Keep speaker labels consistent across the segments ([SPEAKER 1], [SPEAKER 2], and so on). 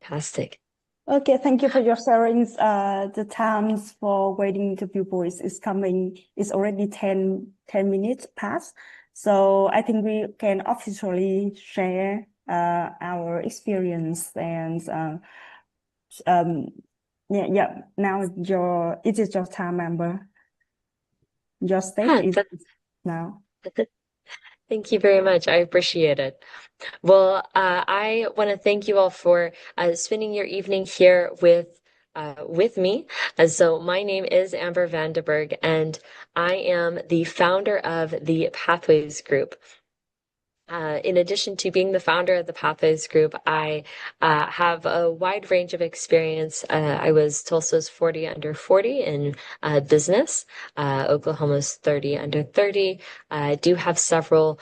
[SPEAKER 1] Fantastic.
[SPEAKER 2] Okay, thank you for your sharing. The times for waiting interview voice is coming. It's already 10 minutes past. So I think we can officially share our experience and um yeah. Now it is your time, member. Your stage
[SPEAKER 1] Yeah,
[SPEAKER 2] is now.
[SPEAKER 1] thank you very much. I appreciate it. Well, I want to thank you all for spending your evening here with me. So my name is Amber Vandenberg, and I am the founder of the Pathways Group. In addition to being the founder of the Pathways Group, I have a wide range of experience. I was Tulsa's 40 under 40 in business, Oklahoma's 30 under 30. I do have several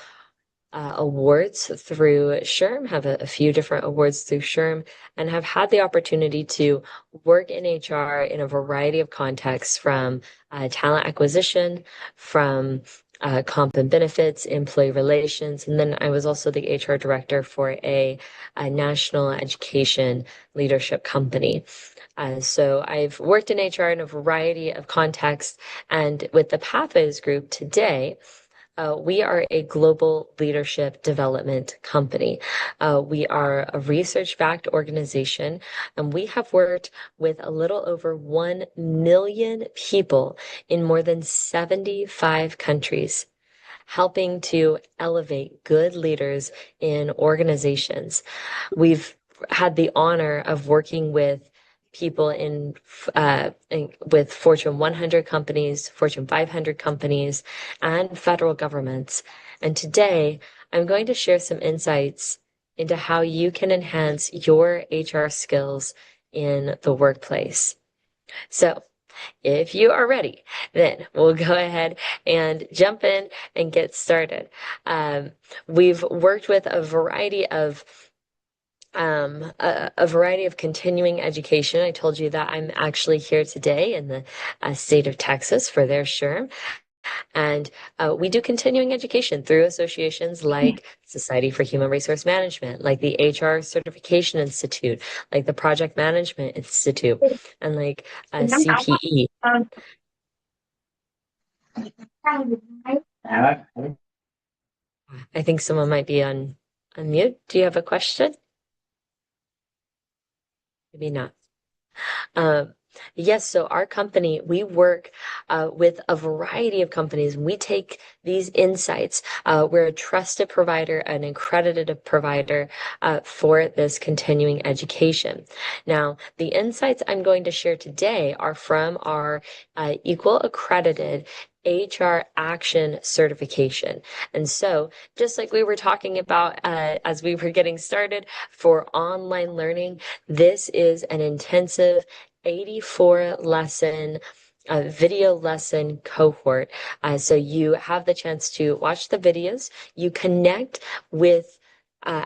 [SPEAKER 1] awards through SHRM, have a few different awards through SHRM, and have had the opportunity to work in HR in a variety of contexts, from talent acquisition, from comp and benefits, employee relations, and then I was also the HR director for a national education leadership company. So I've worked in HR in a variety of contexts, and with the Pathways Group today, we are a global leadership development company. We are a research-backed organization, and we have worked with a little over 1 million people in more than 75 countries, helping to elevate good leaders in organizations. We've had the honor of working with people with Fortune 100 companies, Fortune 500 companies, and federal governments. And today, I'm going to share some insights into how you can enhance your HR skills in the workplace. So, if you are ready, then we'll go ahead and jump in and get started. We've worked with a variety of continuing education. I told you that I'm actually here today in the state of Texas for their SHRM. And we do continuing education through associations like Society for Human Resource Management, like the HR Certification Institute, like the Project Management Institute, and like CPE. I think someone might be on mute. Do you have a question? Maybe not. Um, yes, so our company, we work with a variety of companies. We take these insights. We're a trusted provider, an accredited provider for this continuing education. Now, the insights I'm going to share today are from our Equal Accredited HR Action Certification. And so, just like we were talking about as we were getting started for online learning, this is an intensive 84 lesson video lesson cohort. So you have the chance to watch the videos, you connect with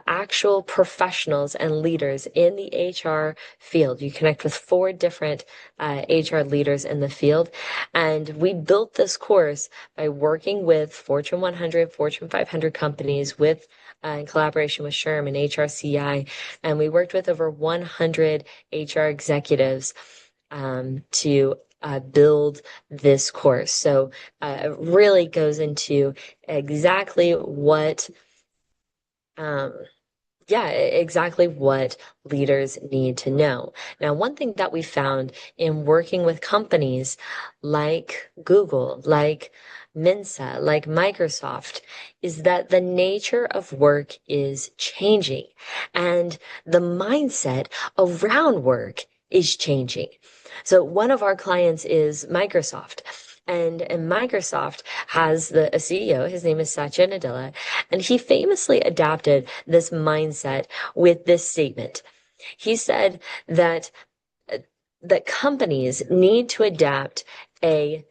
[SPEAKER 1] actual professionals and leaders in the HR field. You connect with 4 different HR leaders in the field. And we built this course by working with Fortune 100, Fortune 500 companies with in collaboration with SHRM and HRCI. And we worked with over 100 HR executives to build this course. So it really goes into exactly what exactly what leaders need to know. Now, one thing that we found in working with companies like Google, like Mensa, like Microsoft, is that the nature of work is changing and the mindset around work is changing. So one of our clients is Microsoft. And Microsoft has a CEO, his name is Satya Nadella, and he famously adapted this mindset with this statement. He said that companies need to adapt a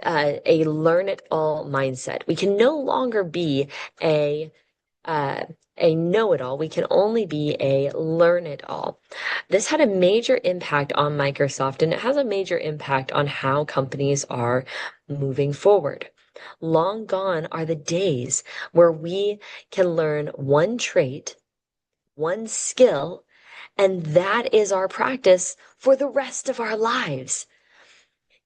[SPEAKER 1] learn it all mindset. We can no longer be uh, a know-it-all. We can only be a learn-it-all. This had a major impact on Microsoft, and it has a major impact on how companies are moving forward. Long gone are the days where we can learn one trait, one skill, And that is our practice for the rest of our lives.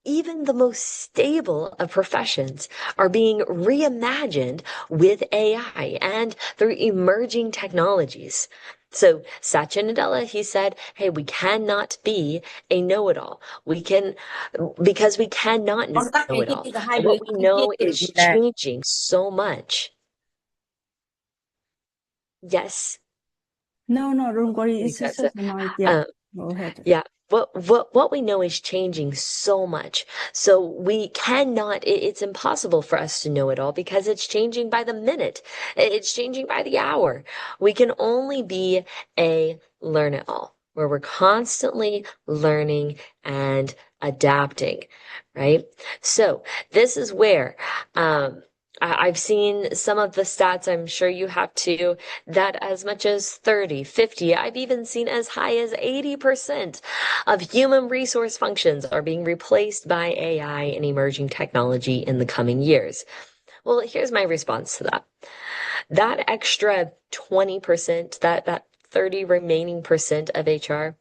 [SPEAKER 1] Even the most stable of professions are being reimagined with AI and through emerging technologies. So Satya Nadella, he said, hey, we cannot be a know-it-all. Because we cannot
[SPEAKER 3] Tóm tắt
[SPEAKER 1] know
[SPEAKER 3] cái
[SPEAKER 1] it
[SPEAKER 3] kia
[SPEAKER 1] all.
[SPEAKER 3] cả hai đứa
[SPEAKER 1] What we
[SPEAKER 3] trong kia
[SPEAKER 1] know
[SPEAKER 3] kiểu
[SPEAKER 1] is
[SPEAKER 3] gì là
[SPEAKER 1] changing so much. Yes.
[SPEAKER 2] No, don't worry. It's
[SPEAKER 1] Because,
[SPEAKER 2] just a noise. Yeah,
[SPEAKER 1] uh,
[SPEAKER 2] go ahead.
[SPEAKER 1] yeah, what we know is changing so much. So we cannot, it's impossible for us to know it all because it's changing by the minute. It's changing by the hour. We can only be a learn it all, where we're constantly learning and adapting, right? So this is where, I've seen some of the stats, I'm sure you have too, that as much as 30, 50, I've even seen as high as 80% of human resource functions are being replaced by AI and emerging technology in the coming years. Well, here's my response to that. That extra 20%, that 30 remaining percent of HR,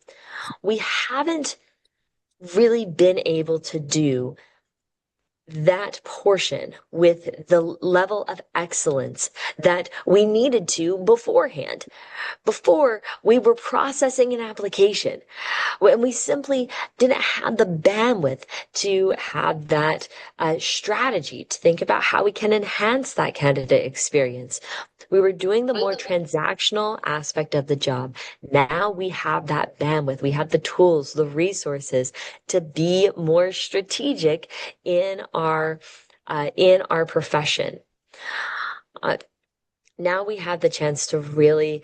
[SPEAKER 1] we haven't really been able to do that portion with the level of excellence that we needed to beforehand. Before, we were processing an application and we simply didn't have the bandwidth to have that strategy to think about how we can enhance that candidate experience. We were doing the more transactional aspect of the job. Now we have that bandwidth. We have the tools, the resources to be more strategic in our profession. Now we have the chance to really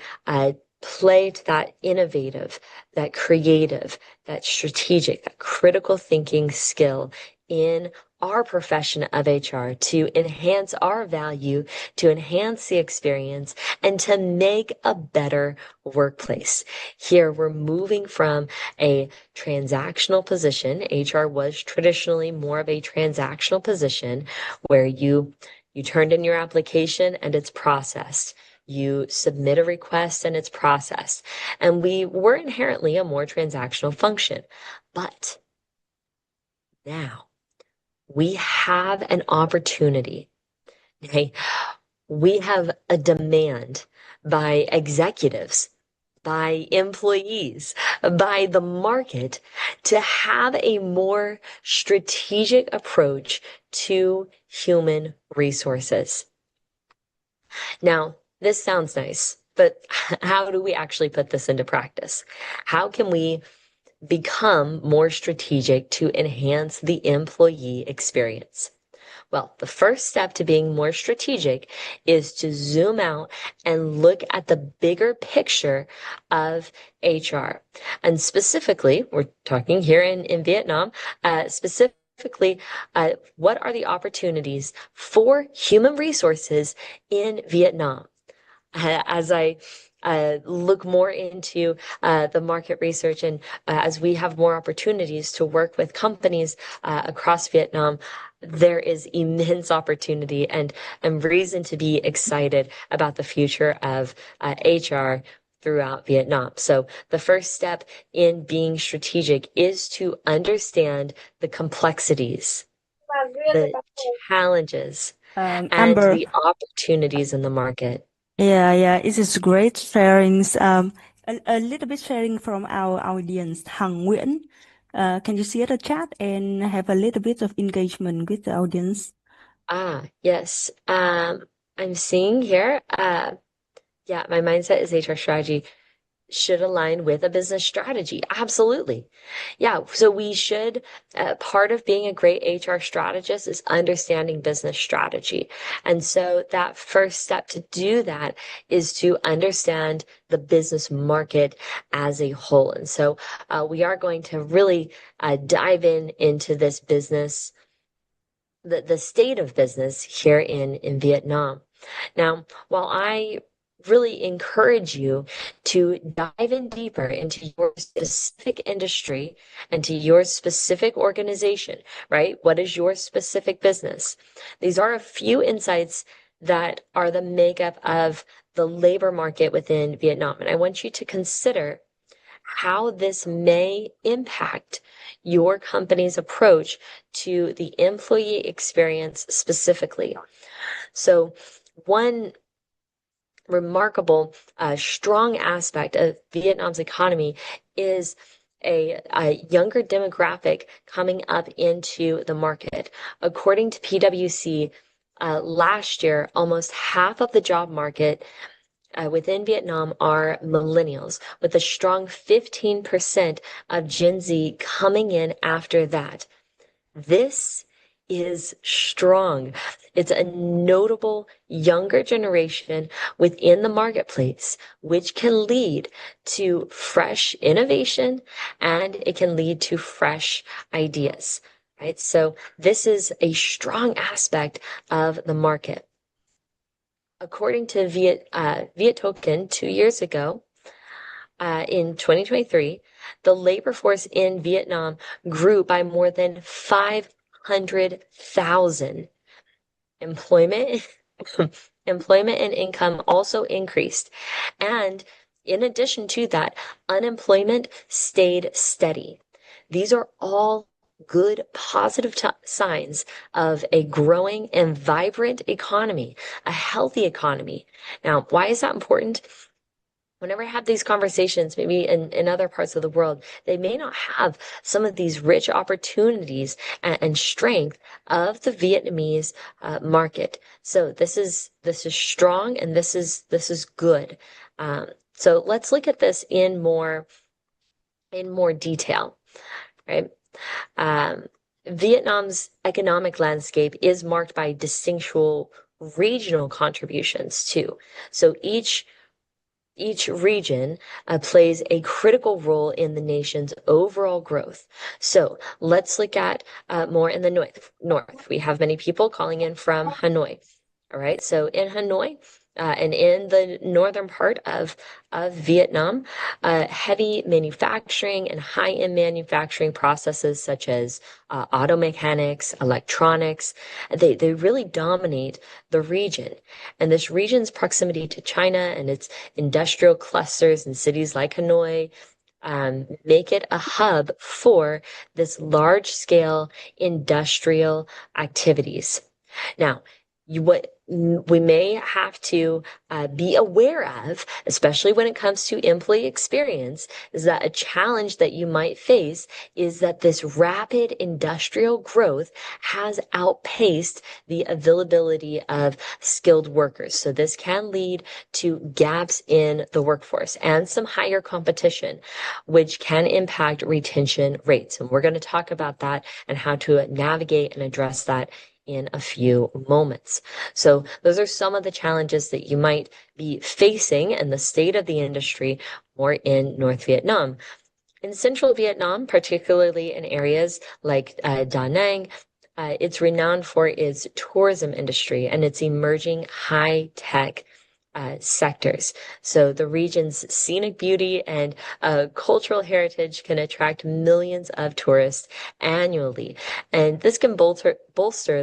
[SPEAKER 1] play to that innovative, that creative, that strategic, that critical thinking skill in our profession of HR to enhance our value, to enhance the experience, and to make a better workplace. Here, we're moving from a transactional position. HR was traditionally more of a transactional position where you turned in your application and it's processed. You submit a request and it's processed. And we were inherently a more transactional function. But now we have an opportunity. Okay? We have a demand by executives, by employees, by the market to have a more strategic approach to human resources. Now, this sounds nice, but how do we actually put this into practice? How can we become more strategic to enhance the employee experience? Well, the first step to being more strategic is to zoom out and look at the bigger picture of HR. And specifically, we're talking here in Vietnam, specifically, what are the opportunities for human resources in Vietnam? As I look more into the market research and as we have more opportunities to work with companies across Vietnam, there is immense opportunity and reason to be excited about the future of HR throughout Vietnam. So the first step in being strategic is to understand the complexities, the challenges, and
[SPEAKER 2] Amber.
[SPEAKER 1] the opportunities in the market.
[SPEAKER 2] Yeah, it is great sharings. A little bit sharing from our audience. Hằng Nguyễn, can you see the chat and have a little bit of engagement with the audience?
[SPEAKER 1] Yes. I'm seeing here. Yeah, my mindset is HR strategy should align with a business strategy. Absolutely. Yeah. So we should, part of being a great HR strategist is understanding business strategy. And so that first step to do that is to understand the business market as a whole. And so we are going to really dive into this business, the state of business here in Vietnam. Now, while I really encourage you to dive in deeper into your specific industry and to your specific organization, right? What is your specific business? These are a few insights that are the makeup of the labor market within Vietnam. And I want you to consider how this may impact your company's approach to the employee experience specifically. So one remarkable, strong aspect of Vietnam's economy is a younger demographic coming up into the market. According to PwC, last year, almost half of the job market within Vietnam are millennials, with a strong 15% of Gen Z coming in after that. This is strong. It's a notable younger generation within the marketplace, which can lead to fresh innovation and it can lead to fresh ideas, right? So this is a strong aspect of the market. According to Viet Token 2 years ago, in 2023, the labor force in Vietnam grew by more than 500,000. Employment and income also increased. And in addition to that, unemployment stayed steady. These are all good, positive signs of a growing and vibrant economy, a healthy economy. Now, why is that important? Whenever I have these conversations, maybe in other parts of the world, they may not have some of these rich opportunities and strength of the Vietnamese market. So this is strong and this is good. So let's look at this in more detail, right? Vietnam's economic landscape is marked by distinctual regional contributions too. So each region plays a critical role in the nation's overall growth. So let's look at more in the north. We have many people calling in from Hanoi. All right, so in Hanoi, and in the northern part of Vietnam, heavy manufacturing and high-end manufacturing processes such as auto mechanics, electronics, they really dominate the region. And this region's proximity to China and its industrial clusters in cities like Hanoi make it a hub for this large-scale industrial activities. Now, what we may have to be aware of, especially when it comes to employee experience, is that a challenge that you might face is that this rapid industrial growth has outpaced the availability of skilled workers. So this can lead to gaps in the workforce and some higher competition, which can impact retention rates. And we're going to talk about that and how to navigate and address that in a few moments. So those are some of the challenges that you might be facing and the state of the industry more in North Vietnam. In central Vietnam, particularly in areas like Da Nang, it's renowned for its tourism industry and its emerging high-tech sectors. So the region's scenic beauty and cultural heritage can attract millions of tourists annually, and this can bolster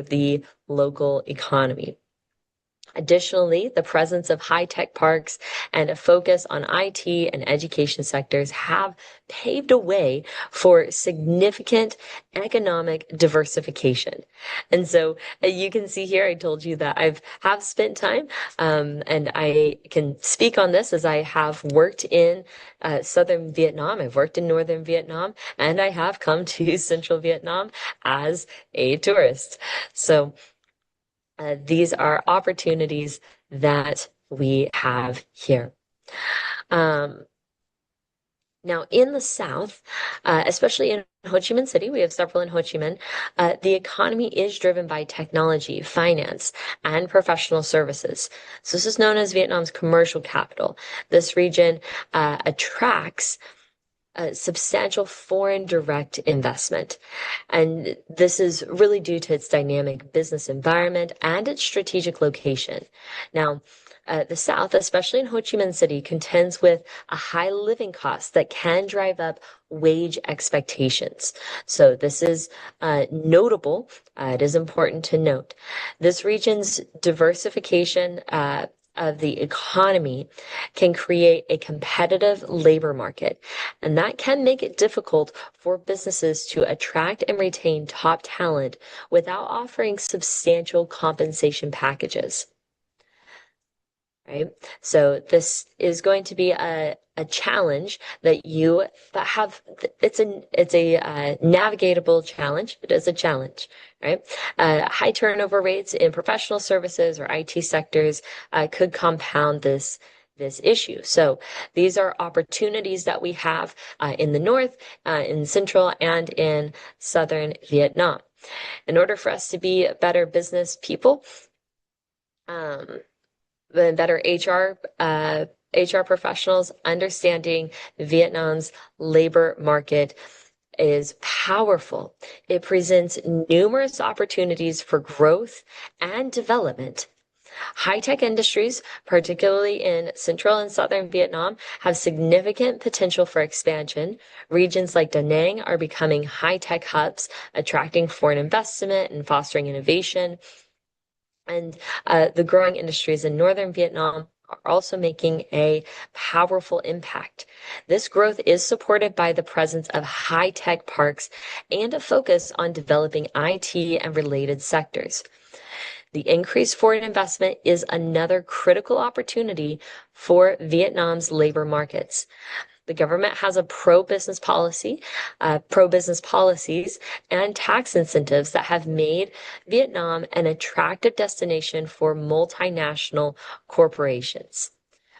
[SPEAKER 1] the local economy. Additionally, the presence of high-tech parks and a focus on IT and education sectors have paved a way for significant economic diversification. And so you can see here, I told you that have spent time, and I can speak on this as I have worked in southern Vietnam, I've worked in northern Vietnam, and I have come to central Vietnam as a tourist. So these are opportunities that we have here. Now, in the South, especially in Ho Chi Minh City, we have several in Ho Chi Minh, the economy is driven by technology, finance, and professional services. So this is known as Vietnam's commercial capital. This region attracts substantial foreign direct investment. And this is really due to its dynamic business environment and its strategic location. Now, the South, especially in Ho Chi Minh City, contends with a high living cost that can drive up wage expectations. So this is notable. It is important to note. This region's diversification of the economy can create a competitive labor market, and that can make it difficult for businesses to attract and retain top talent without offering substantial compensation packages. Right? So this is going to be a challenge that you have. It's a navigatable challenge. It is a challenge, right? High turnover rates in professional services or IT sectors could compound this issue. So these are opportunities that we have in the north, in central, and in southern Vietnam. In order for us to be better business people, the better HR professionals, understanding Vietnam's labor market is powerful. It presents numerous opportunities for growth and development. High-tech industries, particularly in central and southern Vietnam, have significant potential for expansion. Regions like Da Nang are becoming high-tech hubs, attracting foreign investment and fostering innovation. And the growing industries in northern Vietnam are also making a powerful impact. This growth is supported by the presence of high-tech parks and a focus on developing IT and related sectors. The increased foreign investment is another critical opportunity for Vietnam's labor markets. The government has a pro-business policies and tax incentives that have made Vietnam an attractive destination for multinational corporations.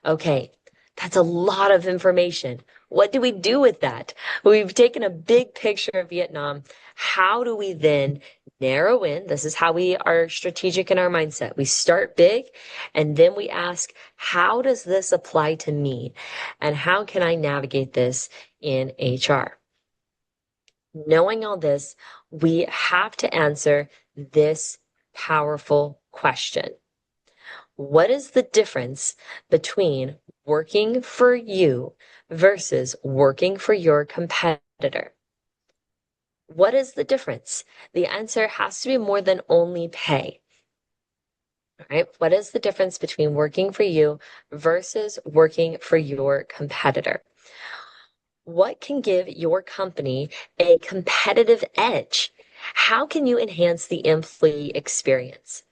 [SPEAKER 1] Okay, that's a lot of information. What do we do with that? We've taken a big picture of Vietnam. How do we then narrow in? This is how we are strategic in our mindset. We start big, and then we ask, how does this apply to me? And how can I navigate this in HR? Knowing all this, we have to answer this powerful question. What is the difference between working for you versus working for your competitor? What is the difference? The answer has to be more than only pay. All right. What is the difference between working for you versus working for your competitor? What can give your company a competitive edge? How can you enhance the employee experience?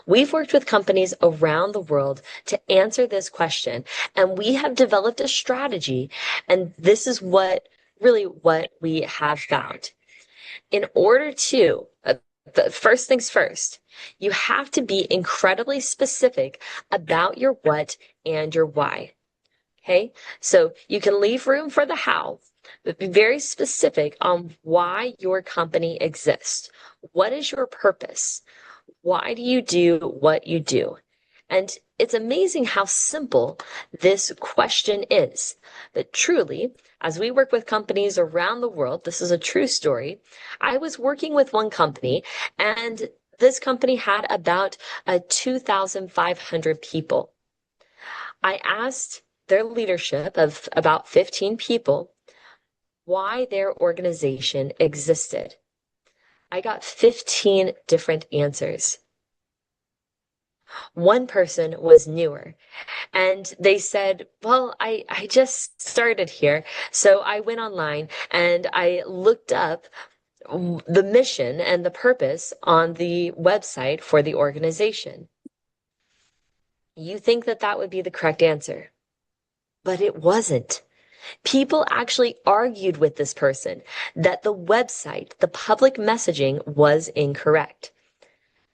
[SPEAKER 1] We've worked with companies around the world to answer this question, and we have developed a strategy, and this is what we have found. In order to, first things first, you have to be incredibly specific about your what and your why. Okay, so you can leave room for the how, but be very specific on why your company exists. What is your purpose? Why do you do what you do? And it's amazing how simple this question is. But truly, as we work with companies around the world, this is a true story. I was working with one company, and this company had about 2,500 people. I asked their leadership of about 15 people why their organization existed. I got 15 different answers. One person was newer, and they said, well, I just started here. So I went online and I looked up the mission and the purpose on the website for the organization. You think that that would be the correct answer, but it wasn't. People actually argued with this person that the website, the public messaging was incorrect.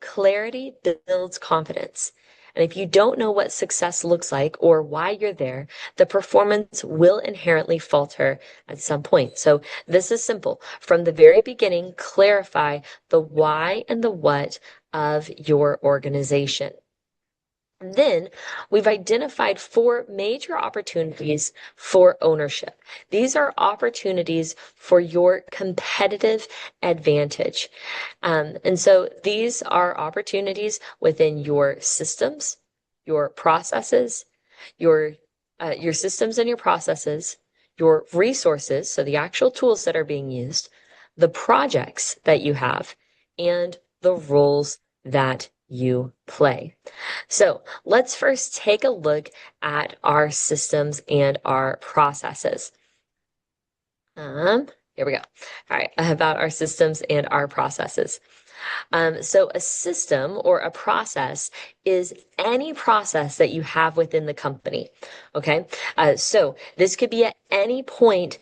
[SPEAKER 1] Clarity builds confidence. And if you don't know what success looks like or why you're there, the performance will inherently falter at some point. So this is simple. From the very beginning, clarify the why and the what of your organization. Then we've identified 4 major opportunities for ownership. These are opportunities for your competitive advantage. And so these are opportunities within your systems, your processes, your systems and your processes, your resources, so the actual tools that are being used, the projects that you have, and the roles that you play. So let's first take a look at our systems and our processes. Here we go. All right, about our systems and our processes. So a system or a process is any process that you have within the company. Okay, so this could be at any point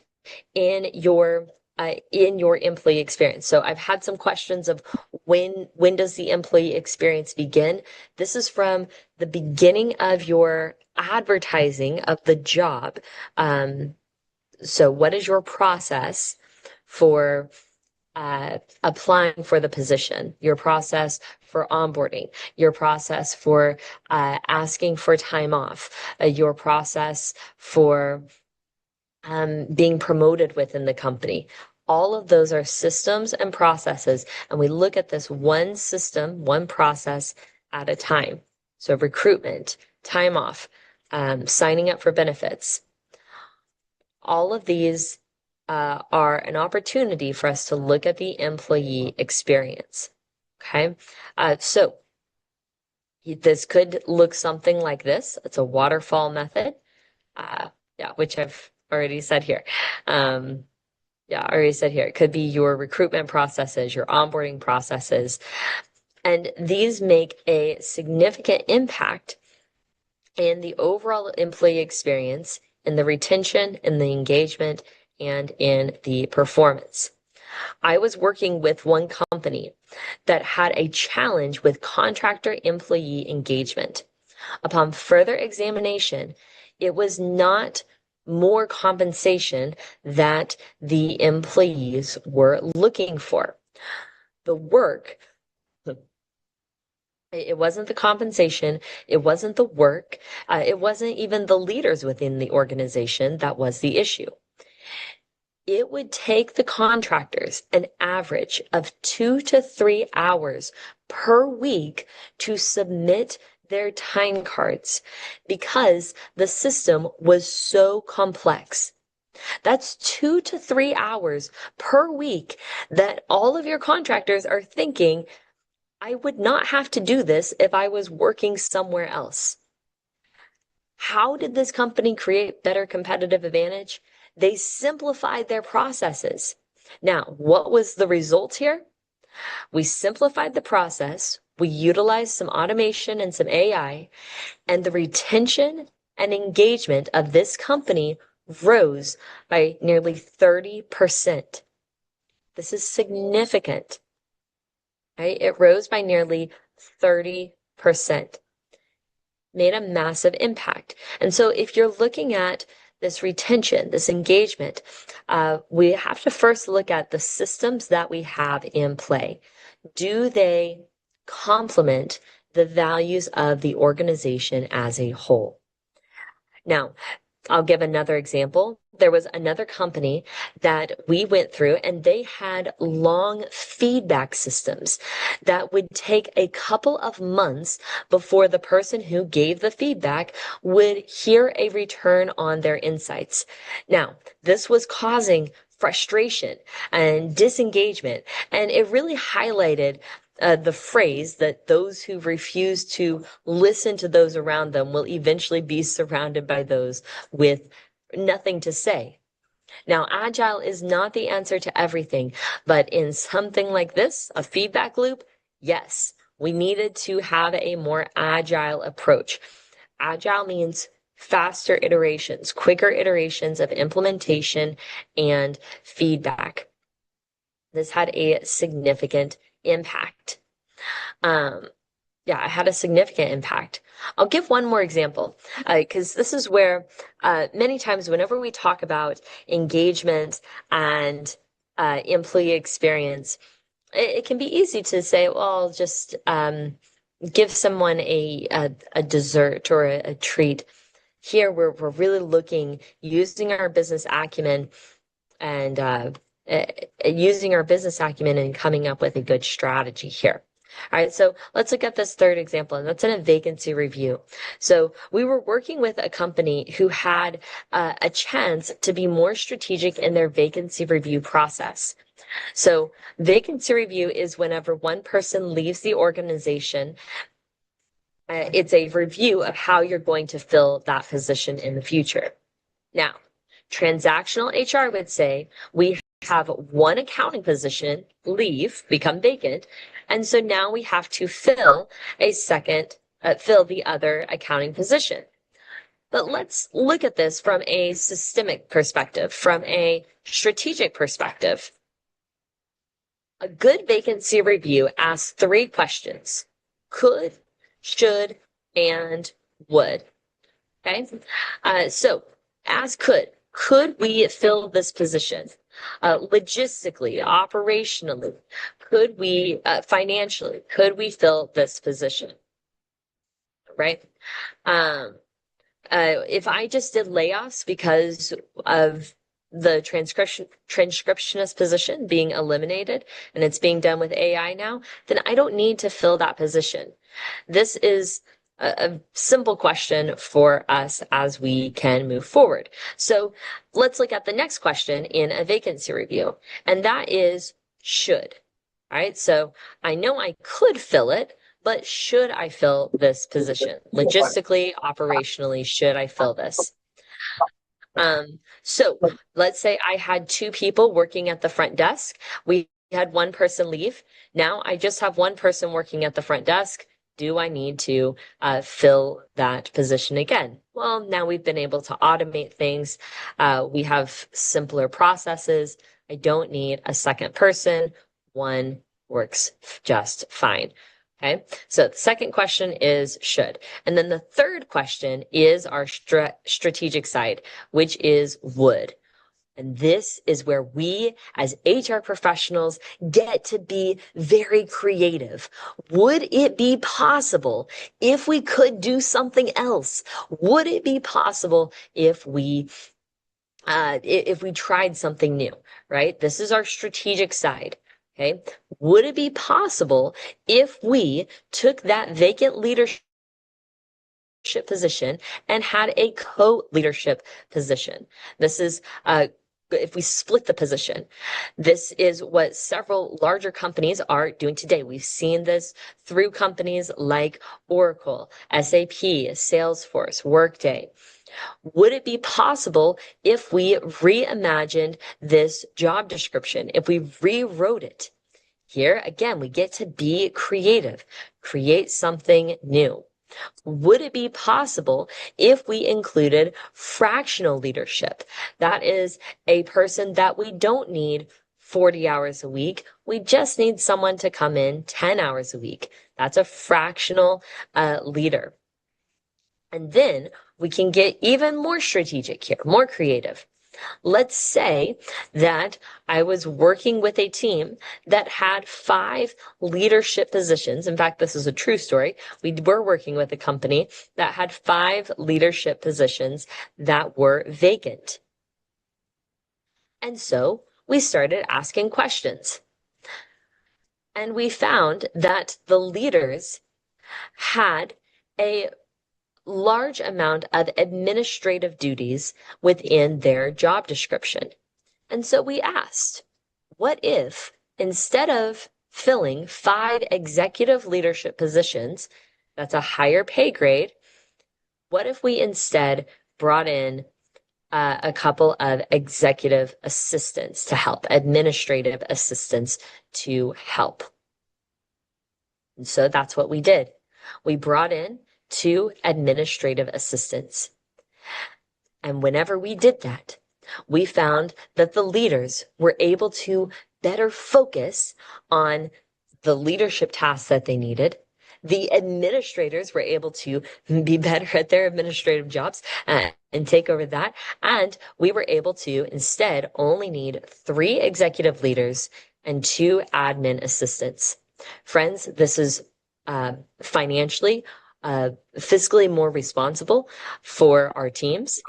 [SPEAKER 1] in your employee experience. So I've had some questions of when does the employee experience begin? This is from the beginning of your advertising of the job. So what is your process for applying for the position, your process for onboarding, your process for asking for time off, your process for being promoted within the company? All of those are systems and processes, and we look at this one system, one process at a time. So recruitment, time off, signing up for benefits. All of these are an opportunity for us to look at the employee experience. Okay, so this could look something like this. It's a waterfall method, which I've already said here. It could be your recruitment processes, your onboarding processes, and these make a significant impact in the overall employee experience, in the retention, in the engagement, and in the performance. I was working with one company that had a challenge with contractor employee engagement. Upon further examination, it was not more compensation that the employees were looking for. The work, it wasn't the compensation, it wasn't the work, it wasn't even the leaders within the organization that was the issue. It would take the contractors an average of 2 to 3 hours per week to submit their time cards because the system was so complex. That's 2 to 3 hours per week that all of your contractors are thinking, I would not have to do this if I was working somewhere else. How did this company create better competitive advantage? They simplified their processes. Now, what was the result here? We simplified the process, we utilized some automation and some AI, and the retention and engagement of this company rose by nearly 30%. This is significant, right? It rose by nearly 30%. Made a massive impact. And so if you're looking at this retention, this engagement, we have to first look at the systems that we have in play. Do they complement the values of the organization as a whole? Now, I'll give another example. There was another company that we went through, and they had long feedback systems that would take a couple of months before the person who gave the feedback would hear a return on their insights. Now, this was causing frustration and disengagement, and it really highlighted the phrase that those who refuse to listen to those around them will eventually be surrounded by those with nothing to say. Now, agile is not the answer to everything, but in something like this, a feedback loop, yes, we needed to have a more agile approach. Agile means faster iterations, quicker iterations of implementation and feedback. This had a significant impact. It had a significant impact. I'll give one more example, because this is where many times whenever we talk about engagement and employee experience, it can be easy to say, well, just give someone a dessert or a treat. Here, we're really looking, using our business acumen and coming up with a good strategy here. All right, so let's look at this third example, and that's in a vacancy review. So we were working with a company who had a chance to be more strategic in their vacancy review process. So vacancy review is whenever one person leaves the organization, it's a review of how you're going to fill that position in the future. Now, transactional HR would say we have one accounting position leave, become vacant, and so now we have to fill the other accounting position. But let's look at this from a systemic perspective, from a strategic perspective. A good vacancy review asks 3 questions: could, should, and would. Okay, so as could we fill this position? Logistically, operationally, could we, financially, could we fill this position? Right? If I just did layoffs because of the transcriptionist position being eliminated and it's being done with AI now, then I don't need to fill that position. This is a simple question for us as we can move forward. So let's look at the next question in a vacancy review, and that is should. All right, so I know I could fill it, but should I fill this position? Logistically, operationally, should I fill this? So let's say I had 2 people working at the front desk. We had 1 person leave. Now I just have 1 person working at the front desk. Do I need to fill that position again? Well, now we've been able to automate things. We have simpler processes. I don't need a second person. 1 works just fine. Okay, so the second question is should. And then the third question is our strategic side, which is would. And this is where we as HR professionals get to be very creative. Would it be possible if we could do something else? Would it be possible if we tried something new, right? This is our strategic side. Okay. Would it be possible if we took that vacant leadership position and had a co-leadership position? This is if we split the position. This is what several larger companies are doing today. We've seen this through companies like Oracle, SAP, Salesforce, Workday. Would it be possible if we reimagined this job description, if we rewrote it? Here, again, we get to be creative, create something new. Would it be possible if we included fractional leadership? That is a person that we don't need 40 hours a week. We just need someone to come in 10 hours a week. That's a fractional leader. And then we can get even more strategic here, more creative. Let's say that I was working with a team that had 5 leadership positions. In fact, this is a true story. We were working with a company that had 5 leadership positions that were vacant. And so we started asking questions. And we found that the leaders had a large amount of administrative duties within their job description. And so we asked, what if instead of filling 5 executive leadership positions, that's a higher pay grade, what if we instead brought in a couple of executive assistants to help, administrative assistants to help? And so that's what we did. We brought in 2 administrative assistants. And whenever we did that, we found that the leaders were able to better focus on the leadership tasks that they needed. The administrators were able to be better at their administrative jobs and take over that. And we were able to instead only need 3 executive leaders and 2 admin assistants. Friends, this is financially fiscally more responsible for our teams.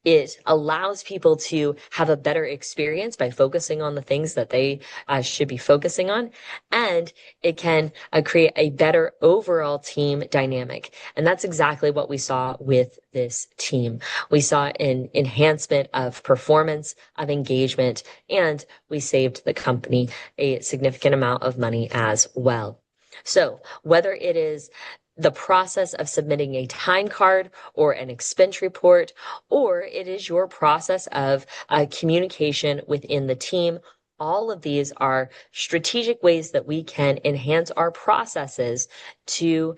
[SPEAKER 1] It allows people to have a better experience by focusing on the things that they should be focusing on. And it can create a better overall team dynamic. And that's exactly what we saw with this team. We saw an enhancement of performance, of engagement, and we saved the company a significant amount of money as well. So whether it is the process of submitting a time card or an expense report, or it is your process of communication within the team, all of these are strategic ways that we can enhance our processes to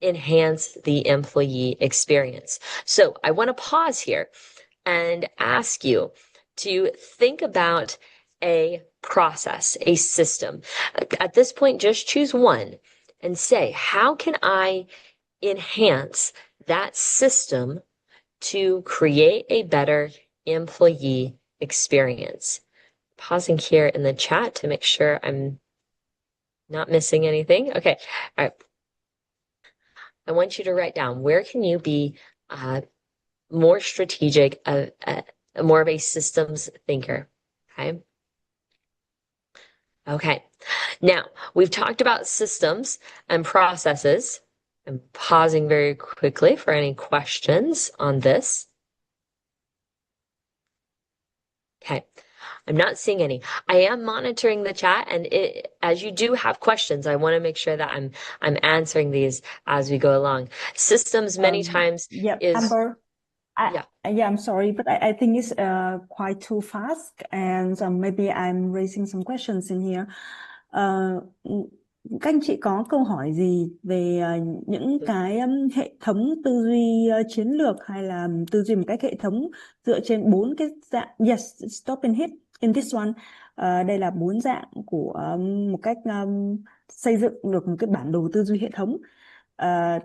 [SPEAKER 1] enhance the employee experience. So I want to pause here and ask you to think about a process, a system. At this point, just choose one and say, how can I enhance that system to create a better employee experience? Pausing here in the chat to make sure I'm not missing anything. Okay. All right. I want you to write down, where can you be more strategic, more of a systems thinker? Okay. Okay. Now, we've talked about systems and processes. I'm pausing very quickly for any questions on this. Okay. I'm not seeing any. I am monitoring the chat, and as you do have questions, I want to make sure that I'm answering these as we go along. Systems many times is
[SPEAKER 2] Amber,
[SPEAKER 1] yeah.
[SPEAKER 2] I'm sorry, but I think it's quite too fast, and maybe I'm raising some questions in here. Các anh chị có câu hỏi gì về những cái hệ thống tư duy chiến lược hay là tư duy một cách hệ thống dựa trên 4 cái dạng? Yes, stop and hit in this one. Đây là 4 dạng của một cách xây dựng được một cái bản đồ tư duy hệ thống.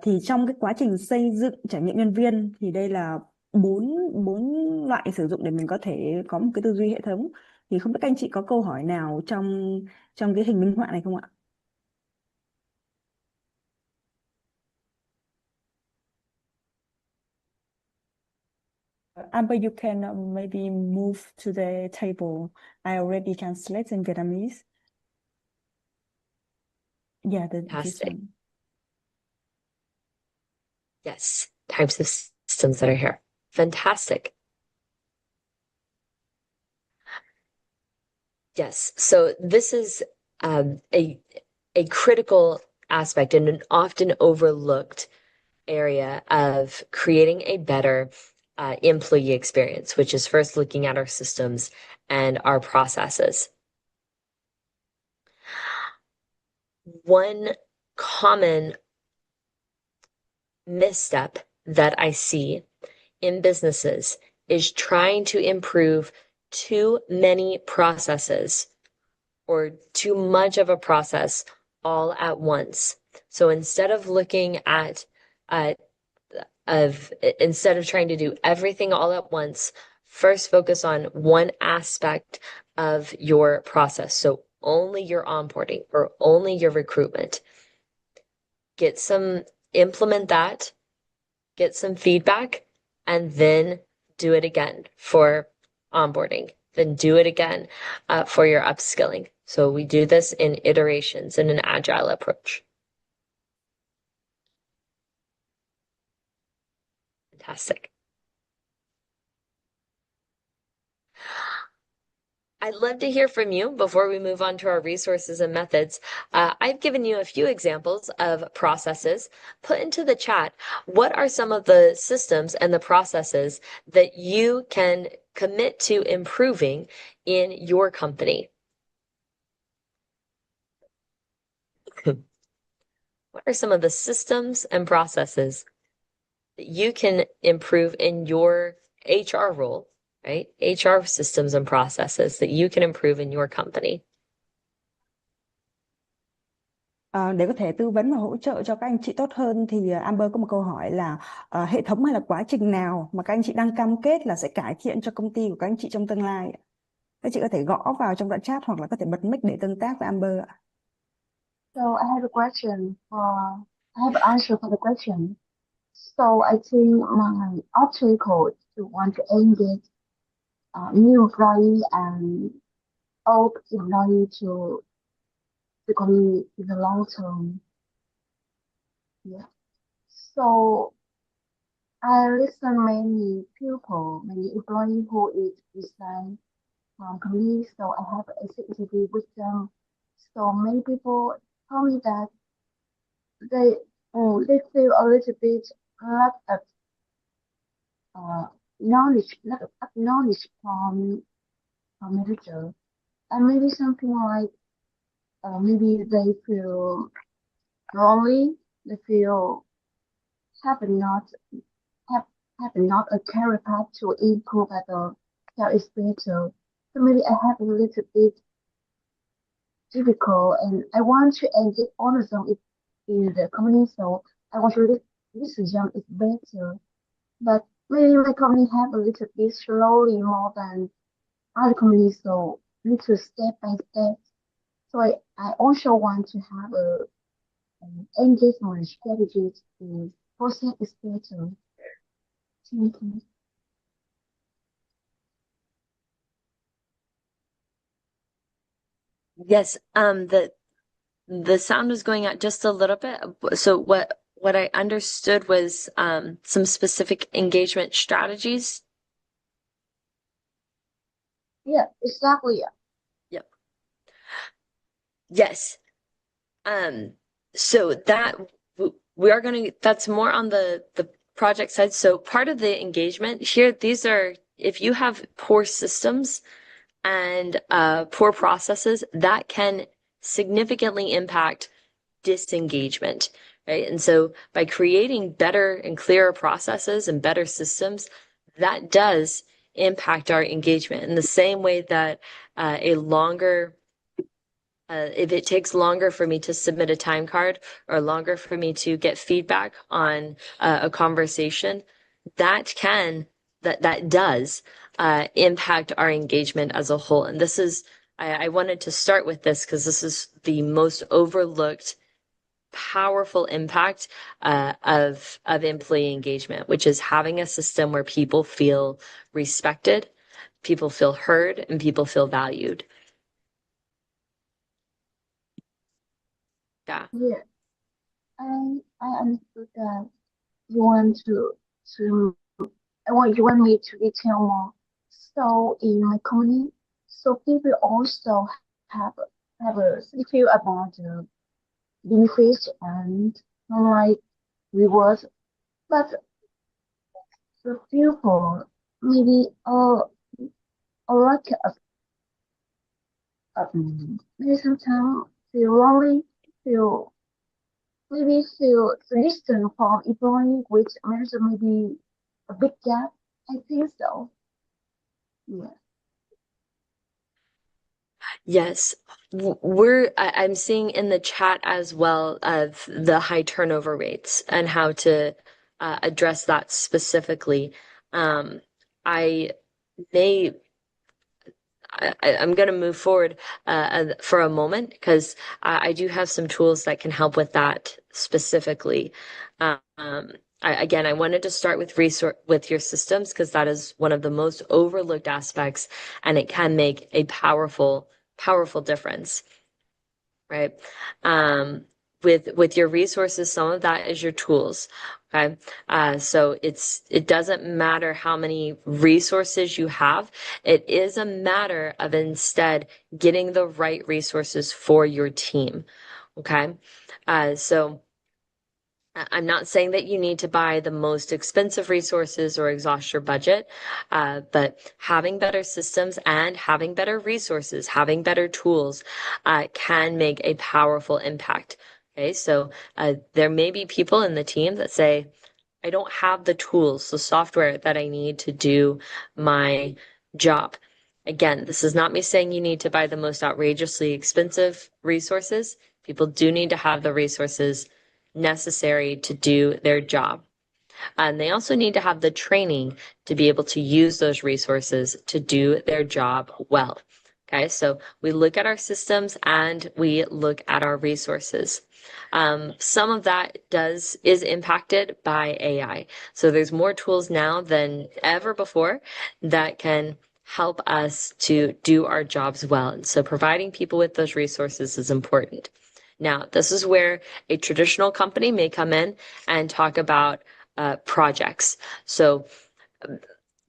[SPEAKER 2] Thì trong cái quá trình xây dựng trải nghiệm nhân viên thì đây là bốn loại sử dụng để mình có thể có một cái tư duy hệ thống. Thì không biết các anh chị có câu hỏi nào trong trong cái hình minh họa này không ạ? Amber, you can maybe move to the table. I already translate in Vietnamese. Yeah, this
[SPEAKER 1] Fantastic.
[SPEAKER 2] one.
[SPEAKER 1] Yes, types of systems that are here. Fantastic. Yes, so this is a critical aspect and an often overlooked area of creating a better employee experience, which is first looking at our systems and our processes. One common misstep that I see in businesses is trying to improve too many processes or too much of a process all at once. So instead of looking at instead of trying to do everything all at once, first focus on one aspect of your process. So only your onboarding or only your recruitment. Implement that, get some feedback, and then do it again for onboarding. Then do it again for your upskilling. So we do this in iterations in an agile approach. Fantastic. I'd love to hear from you before we move on to our resources and methods. I've given you a few examples of processes. Put into the chat, what are some of the systems and the processes that you can commit to improving in your company? What are some of the systems and processes that you can improve in your HR role, right? HR systems and processes that you can improve in your company.
[SPEAKER 2] Để có thể tư vấn và hỗ trợ cho các anh chị tốt hơn thì Amber có một câu hỏi là hệ thống hay là quá trình nào mà các anh chị đang cam kết là sẽ cải thiện cho công ty của các anh chị trong tương lai? Các chị có thể gõ vào trong đoạn chat hoặc là có thể bật mic để tương tác với Amber ạ.
[SPEAKER 3] So I have a question I have an answer for the question. So I think my obstacle to want to engage new employee and old employee to company in the long term. Yeah. So I listen many people, many employee who is resign from company, so I have a interview with them. So many people tell me that they they feel a little bit lack of knowledge, lack of knowledge from manager, and maybe something like maybe they feel lonely, they feel have not have have not a career path to improve at the self better. So maybe I have a little bit difficult and I want to engage all of them in the company, so I want to this them is better. But maybe my company have a little bit slowly more than other companies, so need to step by step. So I also want to have an engagement strategy to process is better. Thank you.
[SPEAKER 1] Yes, the sound was going out just a little bit. So what I understood was some specific engagement strategies.
[SPEAKER 3] Yeah, exactly.
[SPEAKER 1] Yep. Yes. So that we are going to, that's more on the project side. So part of the engagement here, these are, if you have poor systems and poor processes, that can significantly impact disengagement, right? And so by creating better and clearer processes and better systems, that does impact our engagement in the same way that if it takes longer for me to submit a time card or longer for me to get feedback on a conversation, that does impact our engagement as a whole. And this is, I wanted to start with this because this is the most overlooked powerful impact of employee engagement, which is having a system where people feel respected, people feel heard, and people feel valued. Yeah.
[SPEAKER 3] Yeah, I understood that you want to you want me to detail more. So in my company, so people also have have a feel about the benefits and like rewards, but the people maybe a lack maybe sometimes feel lonely, feel feel distant from employee, which means maybe a big gap. I think so. Yeah.
[SPEAKER 1] Yes. I'm seeing in the chat as well of the high turnover rates and how to address that specifically. I may I'm going to move forward for a moment because I do have some tools that can help with that specifically. Again, I wanted to start with your systems because that is one of the most overlooked aspects, and it can make a powerful difference, right? With your resources, some of that is your tools. Okay. So it doesn't matter how many resources you have. It is a matter of instead getting the right resources for your team. Okay. So I'm not saying that you need to buy the most expensive resources or exhaust your budget, but having better systems and having better resources, having better tools, can make a powerful impact. Okay, so there may be people in the team that say, I don't have the tools, the software that I need to do my job. Again, this is not me saying you need to buy the most outrageously expensive resources. People do need to have the resources necessary to do their job. And they also need to have the training to be able to use those resources to do their job well. Okay, so we look at our systems and we look at our resources. Some of that is impacted by AI. So there's more tools now than ever before that can help us to do our jobs well. And so providing people with those resources is important. Now, this is where a traditional company may come in and talk about projects. So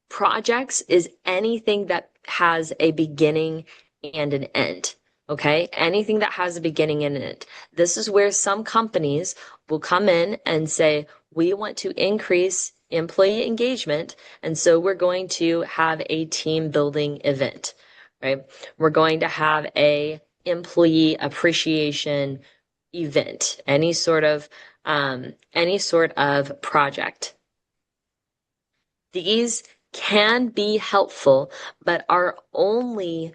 [SPEAKER 1] projects is anything that has a beginning and an end. Okay, anything that has a beginning and an end. This is where some companies will come in and say, we want to increase employee engagement, and so we're going to have a team building event, right? We're going to have a employee appreciation event, any sort of project. These can be helpful, but are only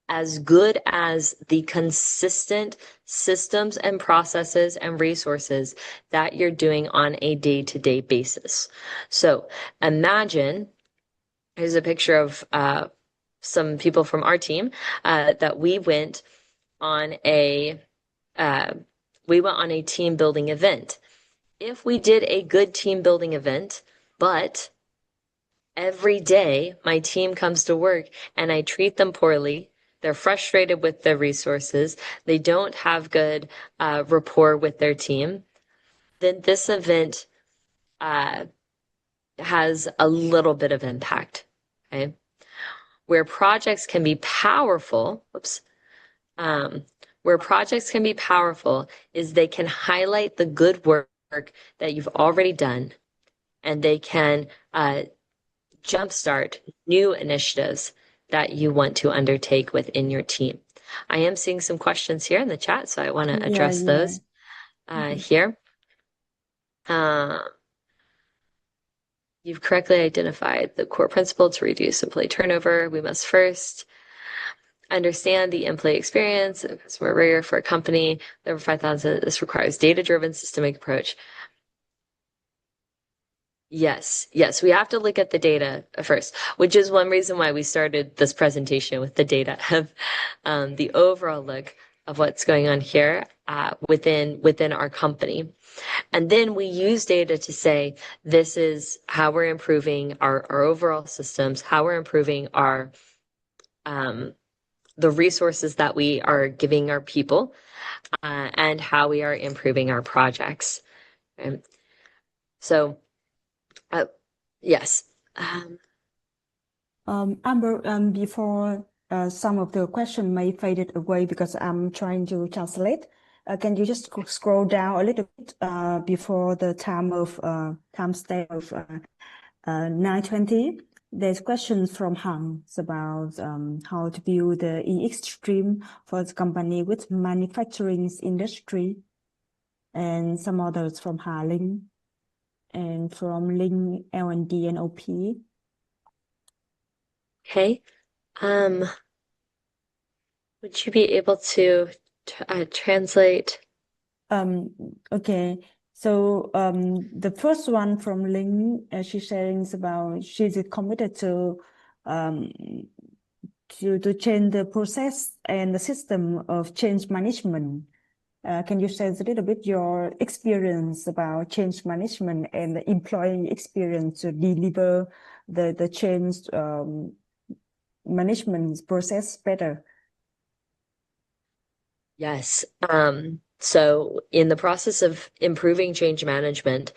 [SPEAKER 1] as good as the consistent systems and processes and resources that you're doing on a day-to-day basis. So imagine, here's a picture of some people from our team that we went on a team building event. If we did a good team building event, but every day my team comes to work and I treat them poorly, they're frustrated with their resources, they don't have good rapport with their team, then this event has a little bit of impact. Okay, where projects can be powerful, where projects can be powerful is they can highlight the good work that you've already done, and they can jumpstart new initiatives that you want to undertake within your team. I am seeing some questions here in the chat, so I want to address those here. You've correctly identified the core principle to reduce employee turnover. We must first understand the employee experience, customer rigor for a company. Over 5,000, this requires data-driven systemic approach. Yes, we have to look at the data first, which is one reason why we started this presentation with the data of the overall look of what's going on here within our company. And then we use data to say, this is how we're improving our overall systems, how we're improving our the resources that we are giving our people, and how we are improving our projects. So, yes.
[SPEAKER 2] Amber, before some of the question may faded away because I'm trying to translate. Can you just scroll down a little bit before the time stamp of 9:20? There's questions from Han about how to build the EX stream for the company with manufacturing industry, and some others from Ling and from Ling L&D and OP.
[SPEAKER 1] Okay. Would you be able to translate?
[SPEAKER 2] Okay. So the first one from Ling, she's sharing about she's committed to change the process and the system of change management. Can you share a little bit your experience about change management and the employee experience to deliver the change management process better?
[SPEAKER 1] Yes. So in the process of improving change management,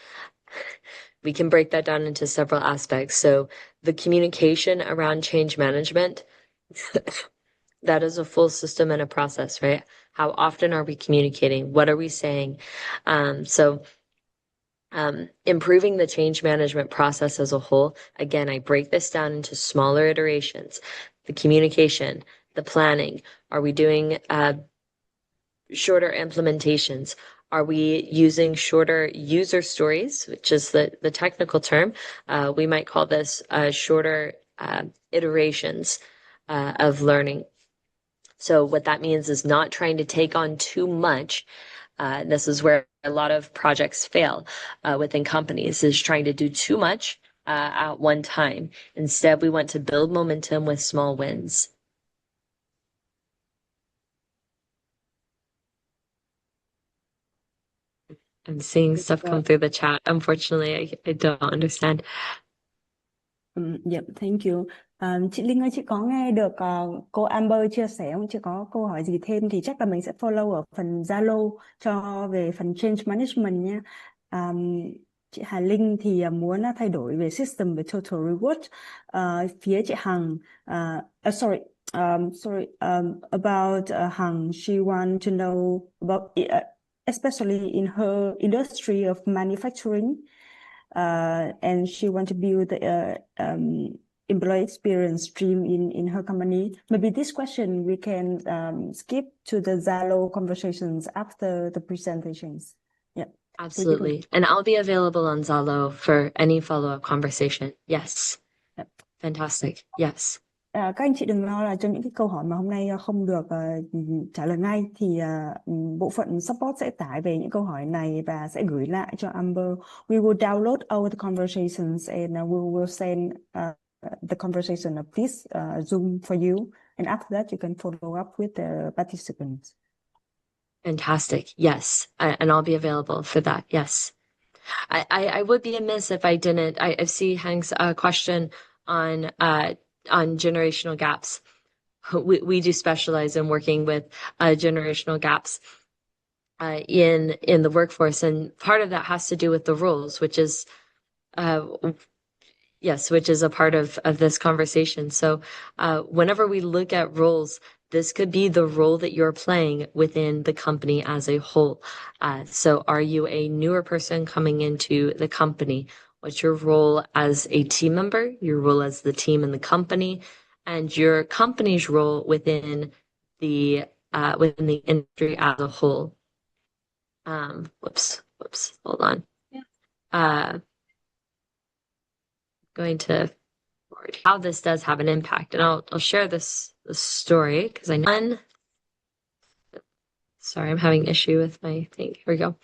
[SPEAKER 1] we can break that down into several aspects. So the communication around change management, that is a full system and a process, right? How often are we communicating? What are we saying? Improving the change management process as a whole, again, I break this down into smaller iterations. The communication, the planning. Are we doing shorter implementations? Are we using shorter user stories, which is the technical term? We might call this shorter iterations of learning. So what that means is not trying to take on too much. This is where a lot of projects fail within companies, is trying to do too much at one time. Instead, we want to build momentum with small wins. I'm seeing stuff come through the chat. Unfortunately, I don't understand.
[SPEAKER 2] Yep, thank you. Chị Linh ơi, chị có nghe được cô Amber chia sẻ không? Chị có câu hỏi gì thêm thì chắc là mình sẽ follow ở phần Zalo cho về phần change management nha. Chị Hà Linh thì muốn thay đổi về system về total reward. Phía chị Hằng, about Hằng, she want to know about especially in her industry of manufacturing. And she want to build the employee experience stream in her company. Maybe this question we can skip to the Zalo conversations after the presentations. Yeah.
[SPEAKER 1] Absolutely. And I'll be available on Zalo for any follow-up conversation. Yes.
[SPEAKER 2] Yep.
[SPEAKER 1] Fantastic. Yes.
[SPEAKER 2] Các anh chị đừng lo là cho những cái câu hỏi mà hôm nay không được trả lời ngay thì bộ phận support sẽ tải về những câu hỏi này và sẽ gửi lại cho Amber. We will download all the conversations and we will send the conversation of this Zoom for you. And after that, you can follow up with the participants.
[SPEAKER 1] Fantastic. Yes. And I'll be available for that. Yes. I would be amiss if I didn't. I see Hank's question on generational gaps. We do specialize in working with generational gaps in the workforce, and part of that has to do with the roles, which is which is a part of this conversation. So whenever we look at roles, this could be the role that you're playing within the company as a whole. So are you a newer person coming into the company? What's your role as a team member, your role as the team in the company, and your company's role within the industry as a whole? Whoops, hold on. Yeah. Going to forward how this does have an impact, and I'll share this story because I know. Sorry, I'm having issue with my thing. Here we go.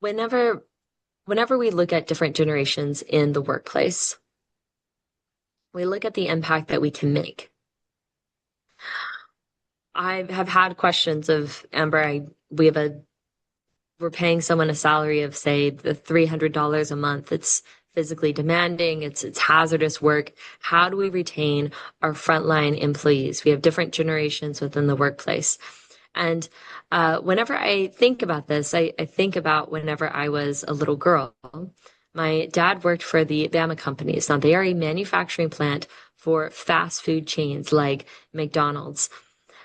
[SPEAKER 1] Whenever we look at different generations in the workplace, we look at the impact that we can make. I have had questions of, Amber, we're paying someone a salary of, say, the $300 a month. It's physically demanding. It's hazardous work. How do we retain our frontline employees? We have different generations within the workplace. And whenever I think about this, I think about whenever I was a little girl. My dad worked for the Bama companies. Now, they are a manufacturing plant for fast food chains like McDonald's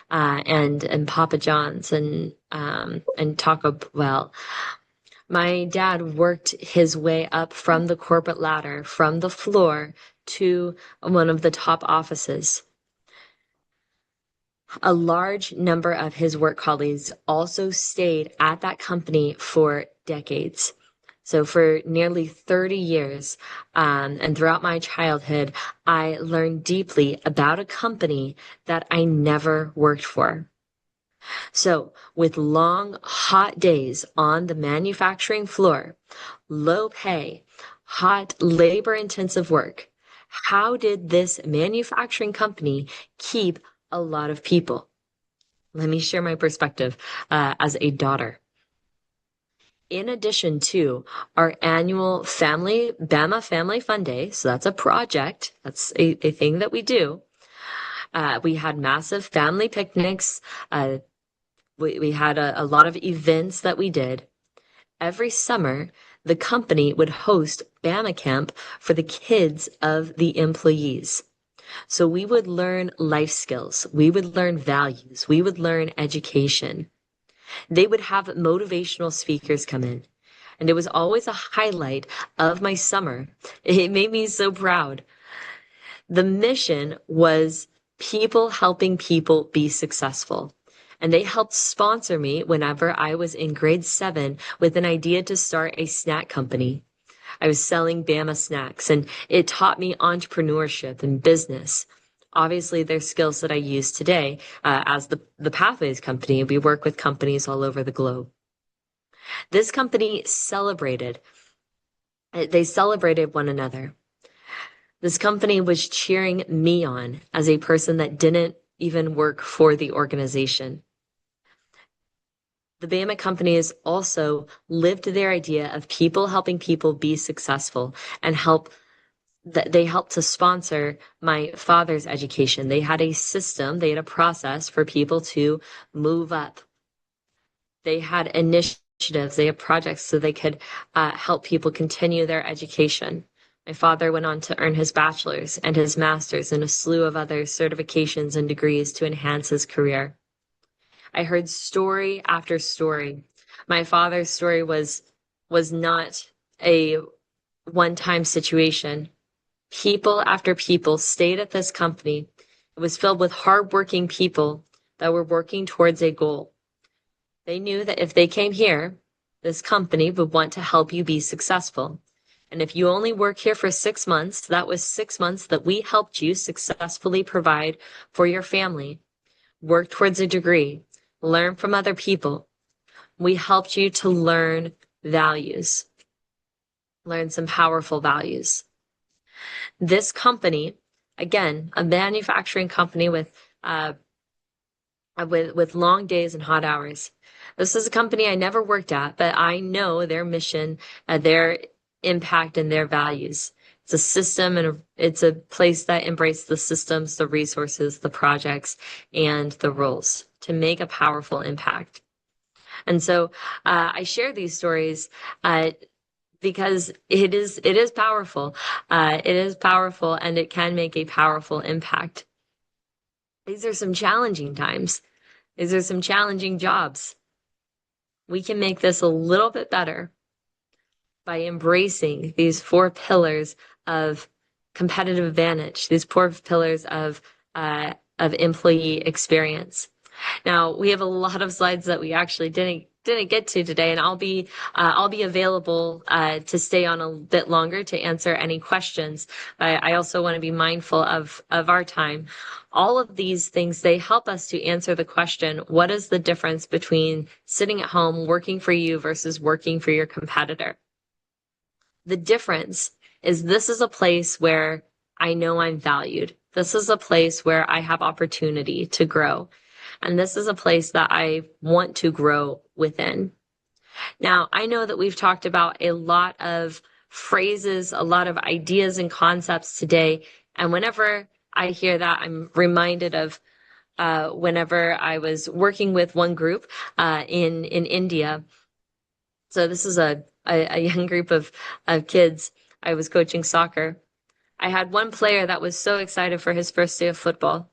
[SPEAKER 1] and Papa John's and Taco Bell. My dad worked his way up from the corporate ladder, from the floor to one of the top offices. A large number of his work colleagues also stayed at that company for decades. So for nearly 30 years, and throughout my childhood, I learned deeply about a company that I never worked for. So with long, hot days on the manufacturing floor, low pay, hot, labor-intensive work, how did this manufacturing company keep a lot of people? Let me share my perspective as a daughter. In addition to our annual Bama Family Fun Day, so that's a project, that's a thing that we do. We had massive family picnics. We had a lot of events that we did. Every summer, the company would host Bama Camp for the kids of the employees. So we would learn life skills. We would learn values. We would learn education. They would have motivational speakers come in. And it was always a highlight of my summer. It made me so proud. The mission was people helping people be successful. And they helped sponsor me whenever I was in grade 7 with an idea to start a snack company. I was selling Bama snacks, and it taught me entrepreneurship and business. Obviously, they're skills that I use today as the Pathways company. We work with companies all over the globe. This company celebrated one another. This company was cheering me on as a person that didn't even work for the organization. The Bama companies also lived their idea of people helping people be successful and they helped to sponsor my father's education. They had a system, they had a process for people to move up. They had initiatives, they had projects so they could help people continue their education. My father went on to earn his bachelor's and his master's and a slew of other certifications and degrees to enhance his career. I heard story after story. My father's story was not a one-time situation. People after people stayed at this company. It was filled with hardworking people that were working towards a goal. They knew that if they came here, this company would want to help you be successful. And if you only work here for 6 months, that was 6 months that we helped you successfully provide for your family, work towards a degree, learn from other people. We helped you to learn values, learn some powerful values. This company, again, a manufacturing company with long days and hot hours. This is a company I never worked at, but I know their mission, their impact, and their values. It's a system and it's a place that embraces the systems, the resources, the projects, and the roles to make a powerful impact. And so I share these stories because it is powerful. It is powerful and it can make a powerful impact. These are some challenging times. These are some challenging jobs. We can make this a little bit better by embracing these 4 pillars of competitive advantage, these 4 pillars of employee experience. Now, we have a lot of slides that we actually didn't get to today, and I'll be available to stay on a bit longer to answer any questions. I also want to be mindful of our time. All of these things, they help us to answer the question, what is the difference between sitting at home working for you versus working for your competitor? The difference is this is a place where I know I'm valued. This is a place where I have opportunity to grow. And this is a place that I want to grow within. Now, I know that we've talked about a lot of phrases, a lot of ideas and concepts today. And whenever I hear that, I'm reminded of whenever I was working with one group in India. So this is a young group of kids. I was coaching soccer. I had one player that was so excited for his first day of football.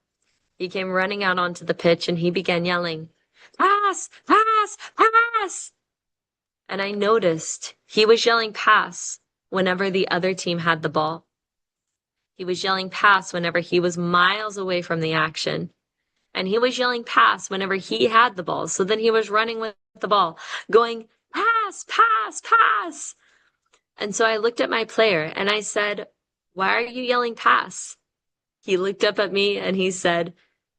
[SPEAKER 1] He came running out onto the pitch and he began yelling, "Pass, pass, pass." And I noticed he was yelling pass whenever the other team had the ball. He was yelling pass whenever he was miles away from the action. And he was yelling pass whenever he had the ball. So then he was running with the ball, going, "Pass, pass, pass." And so I looked at my player and I said, "Why are you yelling pass?" He looked up at me and he said,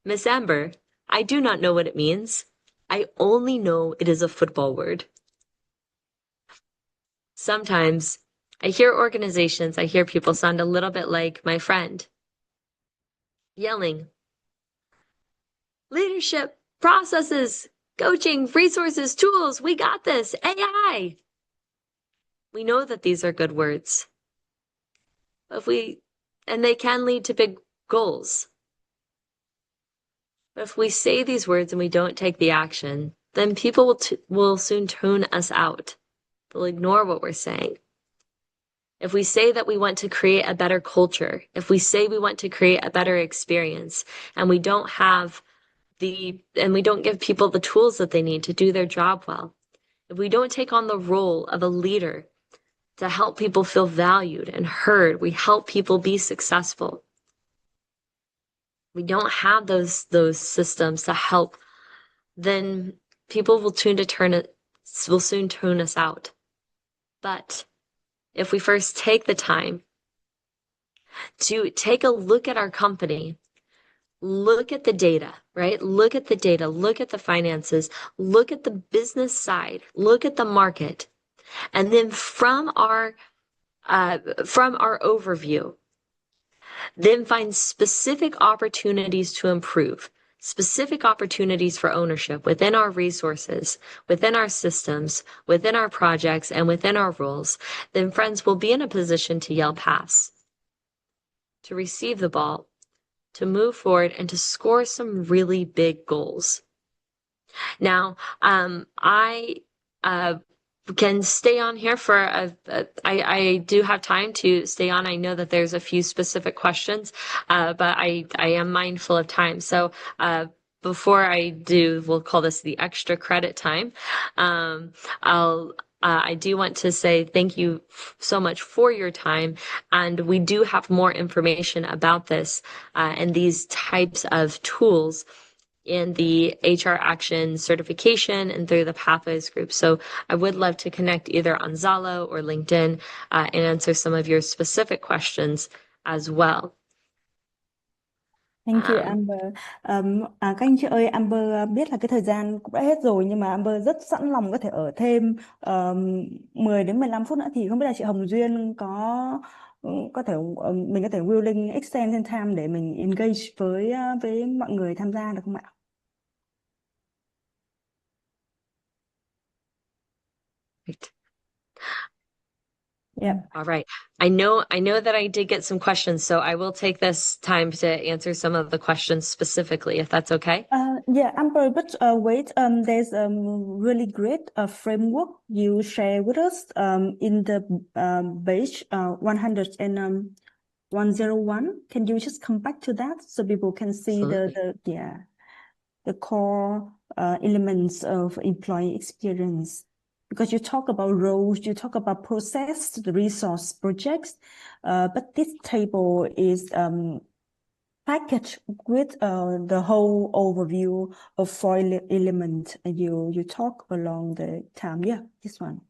[SPEAKER 1] "Miss Amber, I do not know what it means. I only know it is a football word." Sometimes I hear organizations, I hear people sound a little bit like my friend, yelling, "Leadership, processes, coaching, resources, tools, we got this, AI." We know that these are good words, and they can lead to big goals. But if we say these words and we don't take the action, then people will soon tune us out. They'll ignore what we're saying. If we say that we want to create a better culture, if we say we want to create a better experience, and we don't give people the tools that they need to do their job well, if we don't take on the role of a leader to help people feel valued and heard, we help people be successful. We don't have those systems to help, then people will soon tune us out. But if we first take the time to take a look at our company, look at the data, right? Look at the data, look at the finances, look at the business side, look at the market. And then from our overview, Then find specific opportunities to improve, specific opportunities for ownership within our resources, within our systems, within our projects, and within our roles. Then friends will be in a position to yell pass, to receive the ball, to move forward, and to score some really big goals. Now, I can stay on here for I do have time to stay on. I know that there's a few specific questions, but I am mindful of time. So before I do, we'll call this the extra credit time. I do want to say thank you so much for your time, and we do have more information about this and these types of tools in the HR Action certification and through the Pathways group. So I would love to connect either on Zalo or LinkedIn and answer some of your specific questions as well.
[SPEAKER 2] Thank you, Amber. Các anh chị ơi, Amber biết là cái thời gian cũng đã hết rồi, nhưng mà Amber rất sẵn lòng có thể ở thêm 10 đến 15 phút nữa. Thì không biết là chị Hồng Duyên có thể mình có thể willing extend thêm time để mình engage với mọi người tham gia được không ạ?
[SPEAKER 1] Right.
[SPEAKER 2] Yeah.
[SPEAKER 1] All right. I know that I did get some questions, so I will take this time to answer some of the questions specifically, if that's okay.
[SPEAKER 2] Yeah, Amber, but wait, there's a really great framework you share with us in the page 100 and 101. Can you just come back to that so people can see the core elements of employee experience? Because you talk about roles, you talk about process, the resource projects, but this table is packaged with the whole overview of 4 elements you talk along the time. Yeah, this one.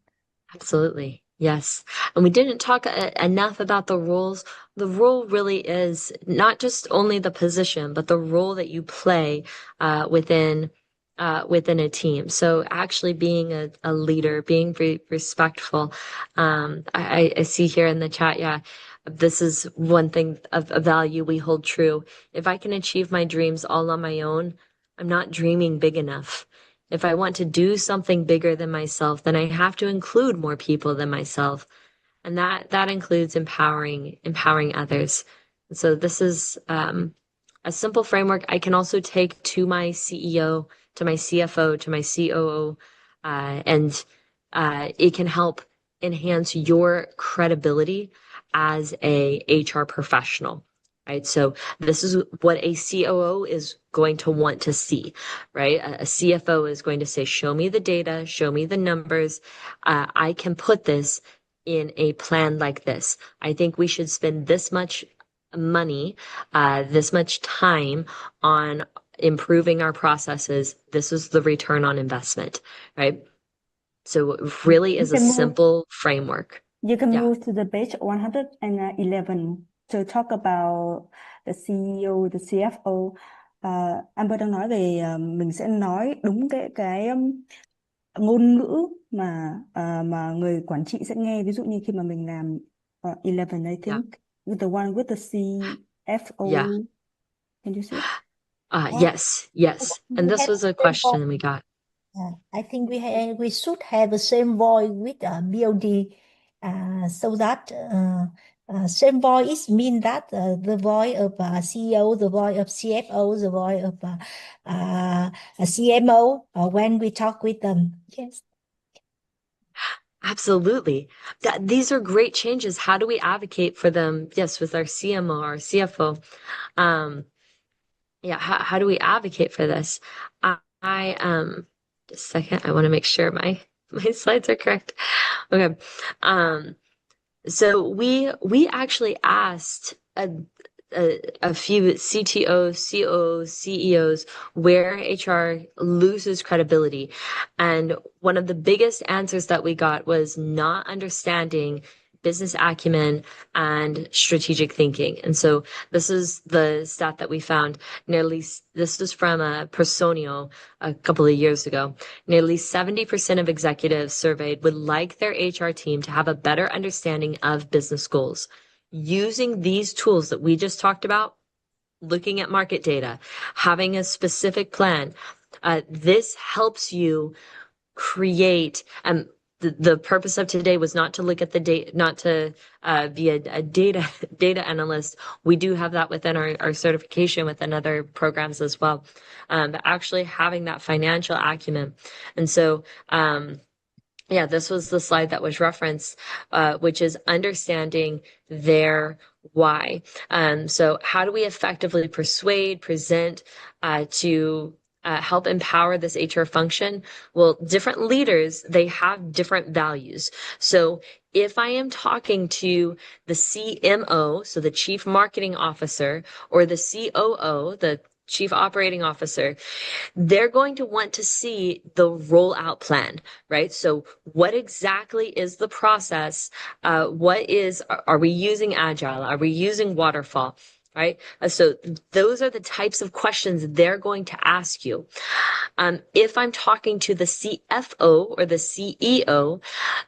[SPEAKER 1] Absolutely. Yes. And we didn't talk enough about the roles. The role really is not just only the position, but the role that you play within a team. So actually being a leader, being respectful. I see here in the chat, yeah, this is one thing of a value we hold true. If I can achieve my dreams all on my own, I'm not dreaming big enough. If I want to do something bigger than myself, then I have to include more people than myself. And that includes empowering others. And so this is a simple framework I can also take to my CEO, to my CFO, to my COO, and it can help enhance your credibility as a HR professional. Right. So this is what a COO is going to want to see, right? A CFO is going to say, show me the data, show me the numbers. I can put this in a plan like this. I think we should spend this much money, this much time on improving our processes. This is the return on investment, right? So it really is a simple framework.
[SPEAKER 2] You can move to the page 111 to talk about the CEO, the CFO. Amber đang nói về mình sẽ nói đúng cái ngôn ngữ mà người quản trị sẽ nghe. Ví dụ như khi mà mình làm 11, I think, with the one with the CFO.
[SPEAKER 1] Yeah.
[SPEAKER 2] Can you see it?
[SPEAKER 1] Yes. And this was a question we got.
[SPEAKER 4] I think we should have the same voice with BOD, so that same voice mean that the voice of CEO, the voice of CFO, the voice of CMO when we talk with them. Yes.
[SPEAKER 1] Absolutely. These are great changes. How do we advocate for them? Yes, with our CMO, our CFO. How do we advocate for this? I just a second, I want to make sure my slides are correct. Okay. So we actually asked a few CTOs, COOs, CEOs where HR loses credibility. And one of the biggest answers that we got was not understanding business acumen and strategic thinking. And so this is the stat that we found. This was from Personio a couple of years ago. Nearly 70% of executives surveyed would like their HR team to have a better understanding of business goals. using these tools that we just talked about, looking at market data, having a specific plan, this helps you create, the purpose of today was not to look at the data, not to be a data analyst. We do have that within our certification within other programs as well. But actually having that financial acumen. And so, yeah, this was the slide that was referenced, which is understanding their why. So how do we effectively persuade, present, to help empower this HR function? Well, different leaders, they have different values. So if I am talking to the CMO, so the Chief Marketing Officer, or the COO, the Chief Operating Officer, they're going to want to see the rollout plan, right? So what exactly is the process? Are we using Agile? Are we using Waterfall? Right? So those are the types of questions they're going to ask you. If I'm talking to the CFO or the CEO,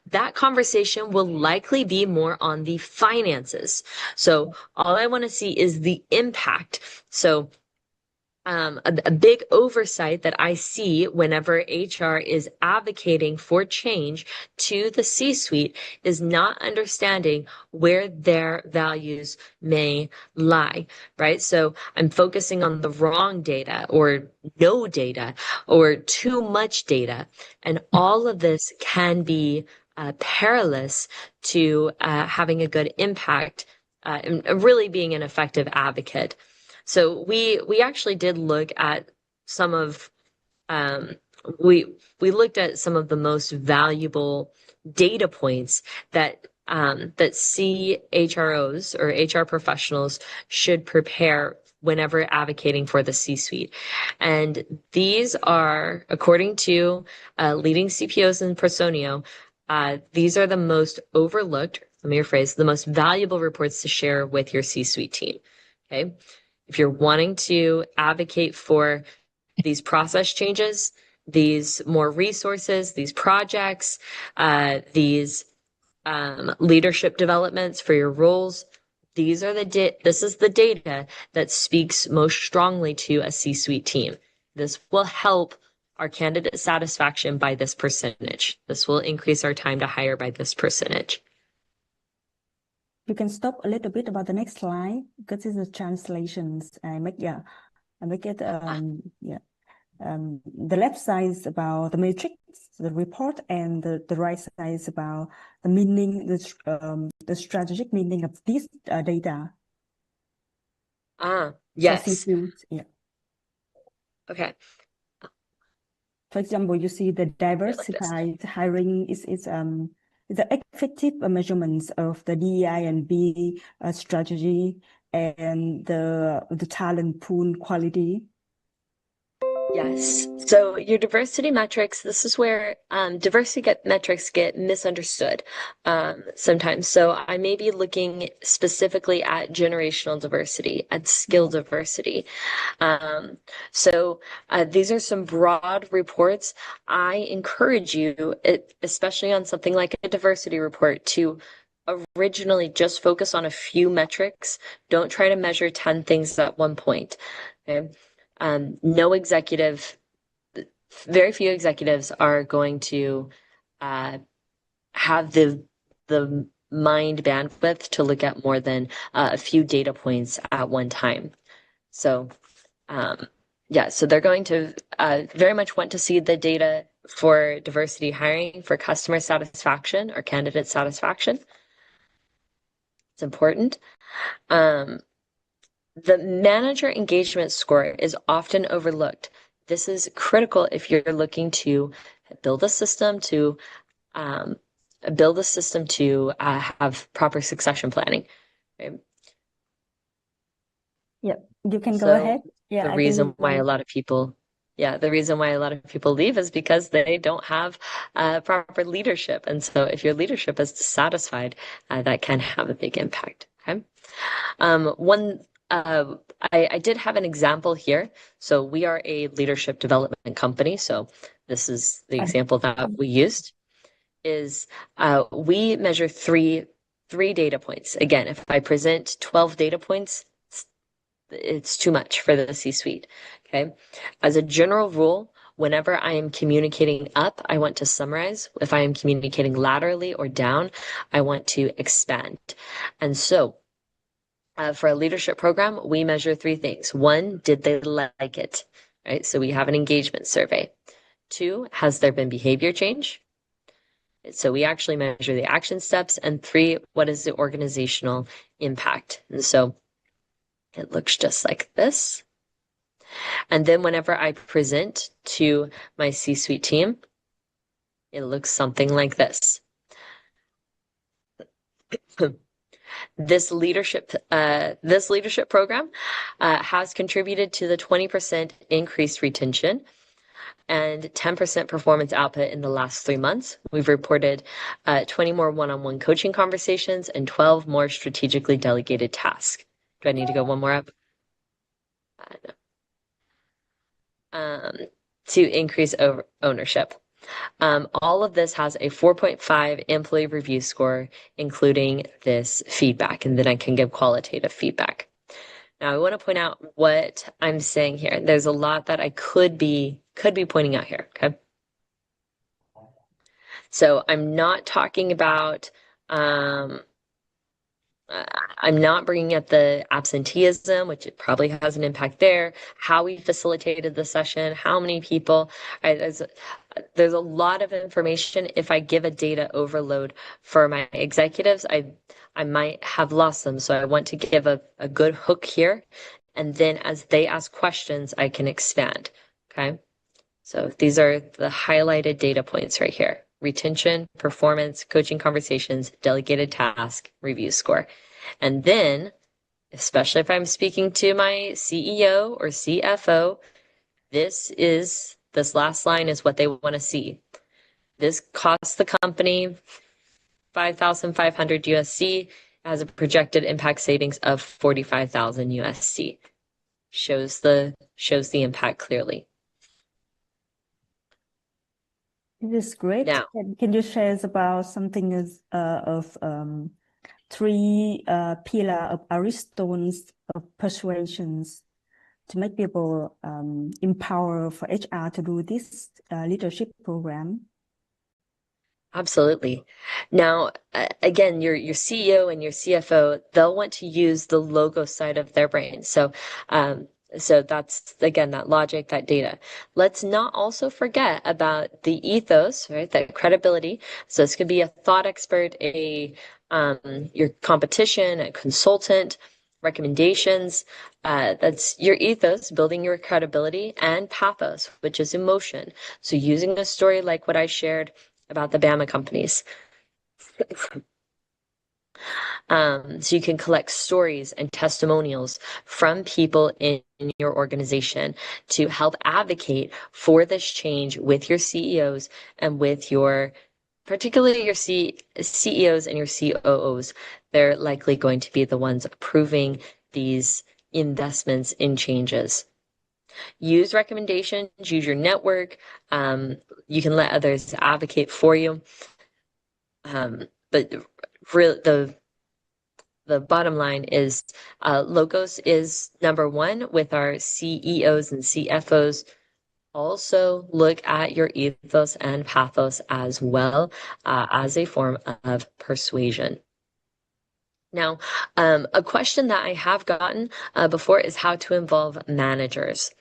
[SPEAKER 1] that conversation will likely be more on the finances. So all I want to see is the impact. So a big oversight that I see whenever HR is advocating for change to the C-suite is not understanding where their values may lie, right? So I'm focusing on the wrong data or no data or too much data. And all of this can be perilous to having a good impact and really being an effective advocate. So we actually did look at some of we looked at some of the most valuable data points that that CHROs or HR professionals should prepare whenever advocating for the C-suite. And these are, according to leading CPOs in Personio, these are the most overlooked, let me rephrase, the most valuable reports to share with your C-suite team. Okay. If you're wanting to advocate for these process changes, these more resources, these projects, these leadership developments for your roles, this is the data that speaks most strongly to a C-suite team. This will help our candidate satisfaction by this percentage. This will increase our time to hire by this percentage.
[SPEAKER 2] You can stop a little bit about the next slide because it's the translations. I make it the left side is about the matrix, the report, and the right side is about the meaning, the strategic meaning of this data.
[SPEAKER 1] Yes.
[SPEAKER 2] Yeah.
[SPEAKER 1] Okay.
[SPEAKER 2] For example, you see the diversified hiring is the effective measurements of the DEI and B strategy and the talent pool quality.
[SPEAKER 1] Yes. So your diversity metrics, this is where diversity metrics get misunderstood sometimes. So I may be looking specifically at generational diversity, at skill diversity. So these are some broad reports. I encourage you, especially on something like a diversity report, to originally just focus on a few metrics. Don't try to measure 10 things at one point. Okay? Very few executives are going to have the mind bandwidth to look at more than a few data points at one time. So so they're going to very much want to see the data for diversity hiring, for customer satisfaction or candidate satisfaction. It's important. The manager engagement score is often overlooked. This is critical if you're looking to build a system to have proper succession planning. Okay?
[SPEAKER 2] Yeah, you can go ahead. Yeah,
[SPEAKER 1] the reason why a lot of people leave is because they don't have proper leadership. And so if your leadership is dissatisfied, that can have a big impact. Okay. I did have an example here. So we are a leadership development company. So this is the example that we used is we measure three 3 data points. Again, if I present 12 data points, it's too much for the C-suite, okay? As a general rule, whenever I am communicating up, I want to summarize. If I am communicating laterally or down, I want to expand. And so for a leadership program, we measure 3 things. 1, did they like it, right? So we have an engagement survey. 2, has there been behavior change? So we actually measure the action steps. And 3, what is the organizational impact? And so it looks just like this. And then whenever I present to my C-suite team, it looks something like this. This leadership program has contributed to the 20% increased retention and 10% performance output in the last 3 months. We've reported 20 more one-on-one coaching conversations and 12 more strategically delegated tasks. Do I need to go one more up? No. To increase ownership. All of this has a 4.5 employee review score, including this feedback, and then I can give qualitative feedback. Now, I want to point out what I'm saying here. There's a lot that I could be pointing out here, okay? So I'm not talking about, I'm not bringing up the absenteeism, which it probably has an impact there, how we facilitated the session, how many people. There's a lot of information. If I give a data overload for my executives, I might have lost them. So I want to give a good hook here. And then as they ask questions, I can expand, okay? So these are the highlighted data points right here. Retention, performance, coaching conversations, delegated task, review score. And then, especially if I'm speaking to my CEO or CFO, this last line is what they want to see. This costs the company $5,500 USD, has a projected impact savings of $45,000 USD. Shows the impact clearly.
[SPEAKER 2] It is great.
[SPEAKER 1] Now,
[SPEAKER 2] can you share about something of 3 pillar of Aristotle's persuasions to make people empower for HR to do this leadership program?
[SPEAKER 1] Absolutely. Now, again, your CEO and your CFO, they'll want to use the logo side of their brain. So that's, again, that logic, that data. Let's not also forget about the ethos, right? That credibility. So this could be a thought expert, your competition, a consultant, recommendations. That's your ethos, building your credibility, and pathos, which is emotion. So using a story like what I shared about the Bama companies. So you can collect stories and testimonials from people in your organization to help advocate for this change with your CEOs and with particularly your CEOs and your COOs. They're likely going to be the ones approving these investments in changes. Use recommendations, use your network. You can let others advocate for you. But the bottom line is logos is number 1 with our CEOs and CFOs. Also look at your ethos and pathos as well as a form of persuasion. Now, a question that I have gotten before is how to involve managers.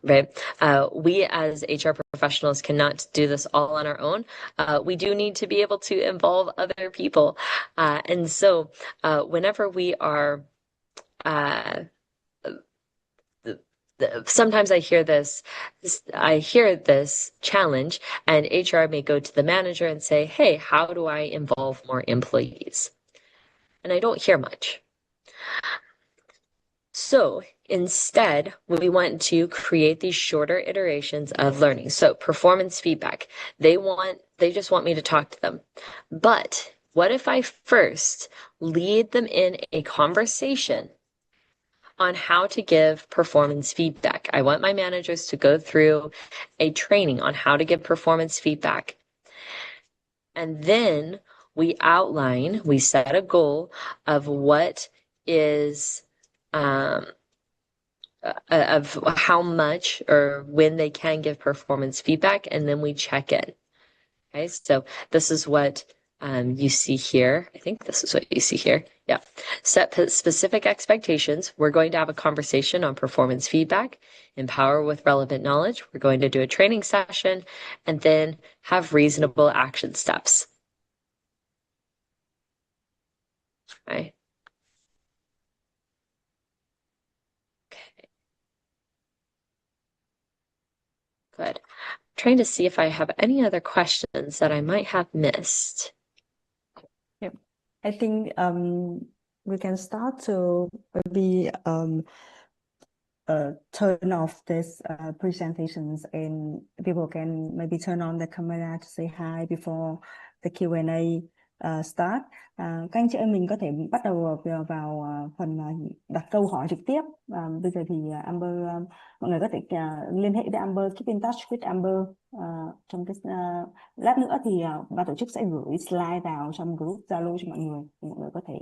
[SPEAKER 1] Right. We as HR professionals cannot do this all on our own. We do need to be able to involve other people. And so whenever we are, sometimes I hear this challenge, and HR may go to the manager and say, hey, how do I involve more employees? And I don't hear much. So instead, we want to create these shorter iterations of learning. So performance feedback, they just want me to talk to them. But what if I first lead them in a conversation on how to give performance feedback? I want my managers to go through a training on how to give performance feedback. And then we outline, we set a goal of what is, of how much or when they can give performance feedback, and then we check it. Okay, so this is what you see here. I think this is what you see here. Yeah. Set specific expectations. We're going to have a conversation on performance feedback, empower with relevant knowledge. We're going to do a training session, and then have reasonable action steps. Okay. Okay. Good. I'm trying to see if I have any other questions that I might have missed.
[SPEAKER 2] Yep. I think we can start to maybe turn off this presentations, and people can maybe turn on the camera to say hi before the Q&A start. Các anh chị em mình có thể bắt đầu vào phần đặt câu hỏi trực tiếp. Bây giờ thì Amber, mọi người có thể liên hệ với Amber, keep in touch with Amber. Trong cái lát nữa thì ban tổ chức sẽ gửi slide vào trong group Zalo cho mọi người. Thì mọi người có thể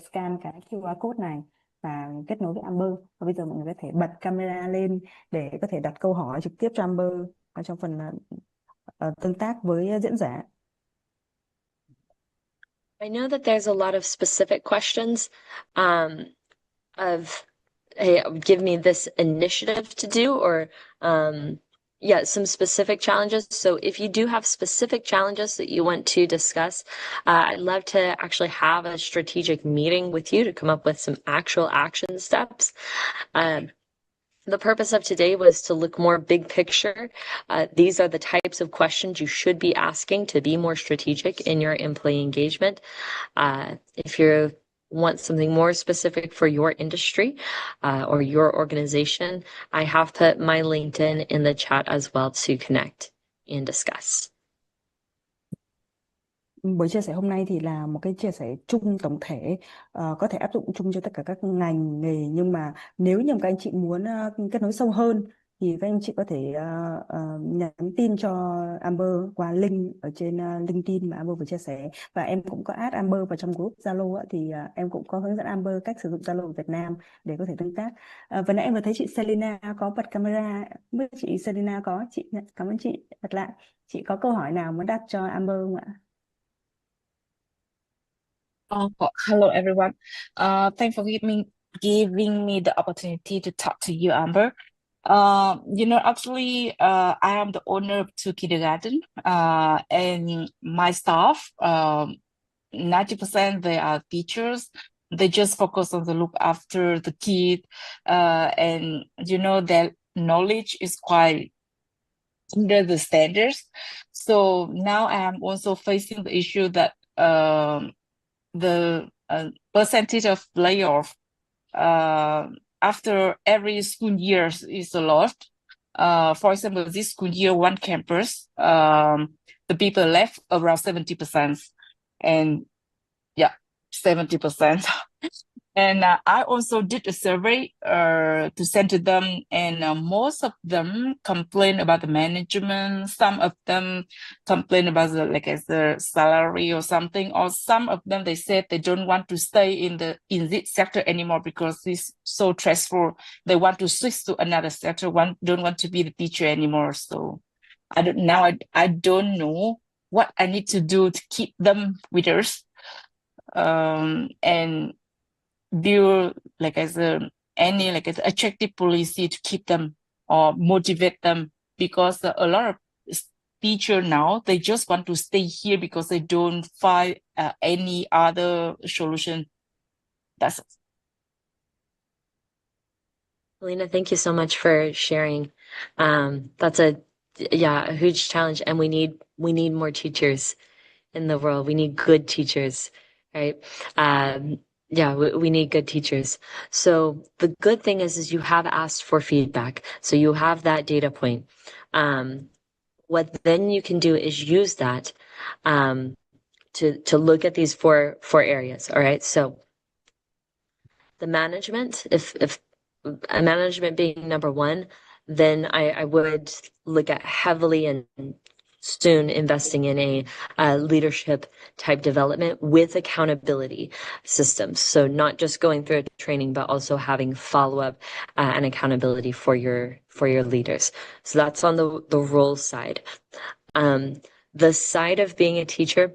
[SPEAKER 2] scan cái QR code này và kết nối với Amber. Và bây giờ mọi người có thể bật camera lên để có thể đặt câu hỏi trực tiếp cho Amber trong phần tương tác với diễn giả.
[SPEAKER 1] I know that there's a lot of specific questions of, hey, give me this initiative to do, or yeah, some specific challenges. So if you do have specific challenges that you want to discuss, I'd love to actually have a strategic meeting with you to come up with some actual action steps. The purpose of today was to look more big picture. These are the types of questions you should be asking to be more strategic in your employee engagement. If you want something more specific for your industry or your organization, I have put my LinkedIn in the chat as well to connect and discuss.
[SPEAKER 2] Buổi chia sẻ hôm nay thì là một cái chia sẻ chung tổng thể, có thể áp dụng chung cho tất cả các ngành nghề, nhưng mà nếu như các anh chị muốn kết nối sâu hơn thì các anh chị có thể nhắn tin cho Amber qua link ở trên LinkedIn mà Amber vừa chia sẻ, và em cũng có add Amber vào trong group Zalo thì em cũng có hướng dẫn Amber cách sử dụng Zalo ở Việt Nam để có thể tương tác. Vừa nãy em vừa thấy chị Selena có bật camera, không biết chị Selena có, chị cảm ơn chị bật lại. Chị có câu hỏi nào muốn đặt cho Amber không ạ?
[SPEAKER 5] Hello everyone. Thanks for giving me the opportunity to talk to you, Amber. Actually, I am the owner of two kindergarten, and my staff, 90% they are teachers. They just focus on the look after the kid, and their knowledge is quite under the standards. So now I am also facing the issue that the percentage of layoff after every school year is a lot. For example, this school year, one campus, the people left around 70%, and 70%. And I also did a survey to send to them, and most of them complain about the management. Some of them complain about the salary or something, or some of them they said they don't want to stay in this sector anymore because it's so stressful. They want to switch to another sector. Don't want to be the teacher anymore. So I don't know what I need to do to keep them with us, and build any attractive policy to keep them or motivate them, because a lot of teachers now they just want to stay here because they don't find any other solution. That's it.
[SPEAKER 1] Lena, thank you so much for sharing. That's a huge challenge, and we need more teachers in the world. We need good teachers, right? We need good teachers. So the good thing is you have asked for feedback. So you have that data point. What then you can do is use that to look at these four areas. All right. So the management, if management being number one, then I would look at heavily and soon investing in a leadership type development with accountability systems. So not just going through a training, but also having follow-up and accountability for your leaders. So that's on the role side. The side of being a teacher,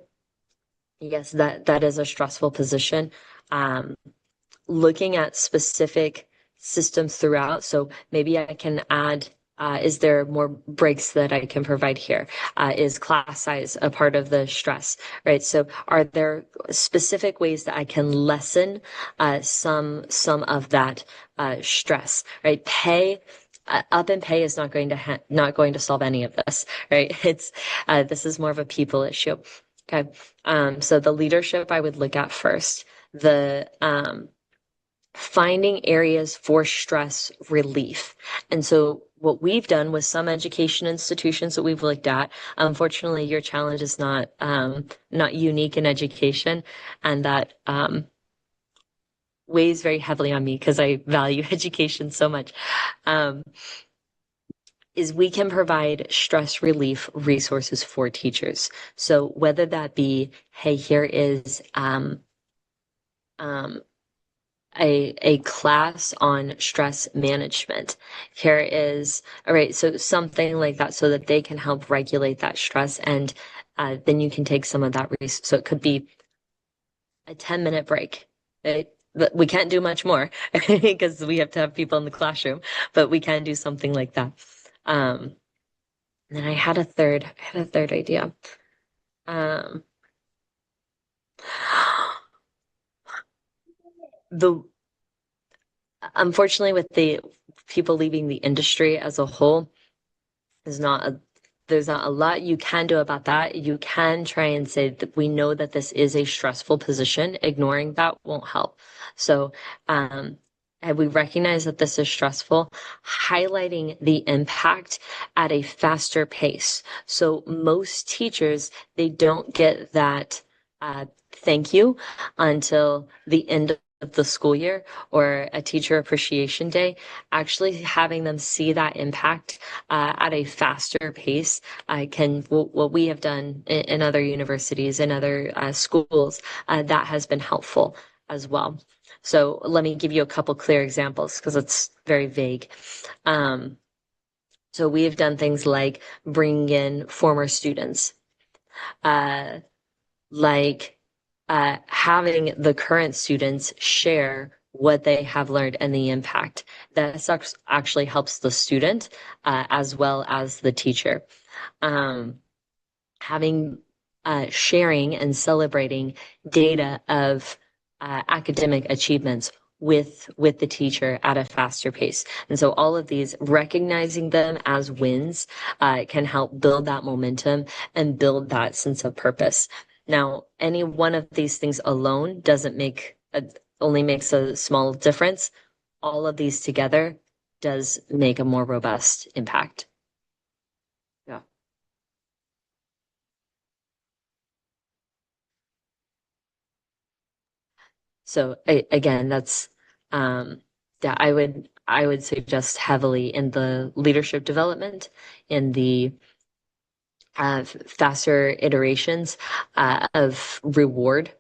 [SPEAKER 1] yes, that is a stressful position. Looking at specific systems throughout. So maybe I can add, is there more breaks that I can provide here? Is class size a part of the stress, right? So are there specific ways that I can lessen some of that stress, right? Up in pay is not going to solve any of this, right? This is more of a people issue. Okay. So the leadership I would look at first. The finding areas for stress relief. And so what we've done with some education institutions that we've looked at, unfortunately, your challenge is not unique in education, and that weighs very heavily on me because I value education so much. Is we can provide stress relief resources for teachers. So whether that be, hey, here is a class on stress management. Here is, all right, so something like that so that they can help regulate that stress, and then you can take some of that. So it could be a 10-minute break. Right? We can't do much more because we have to have people in the classroom, but we can do something like that. And then I had a third idea. Unfortunately, with the people leaving the industry as a whole, there's not a lot you can do about that. You can try and say that we know that this is a stressful position. Ignoring that won't help. So, and we recognize that this is stressful, highlighting the impact at a faster pace. So most teachers, they don't get that thank you until the end of the school year or a teacher appreciation day. Actually having them see that impact at a faster pace what we have done in other universities and other schools, that has been helpful as well. So let me give you a couple clear examples because it's very vague. So we have done things like bringing in former students, like having the current students share what they have learned and the impact. That actually helps the student as well as the teacher. Having sharing and celebrating data of academic achievements with the teacher at a faster pace. And so all of these, recognizing them as wins can help build that momentum and build that sense of purpose. Now, any one of these things alone only makes a small difference. All of these together does make a more robust impact. Yeah. So again, that's yeah, I would suggest heavily in the leadership development, in the faster iterations of reward,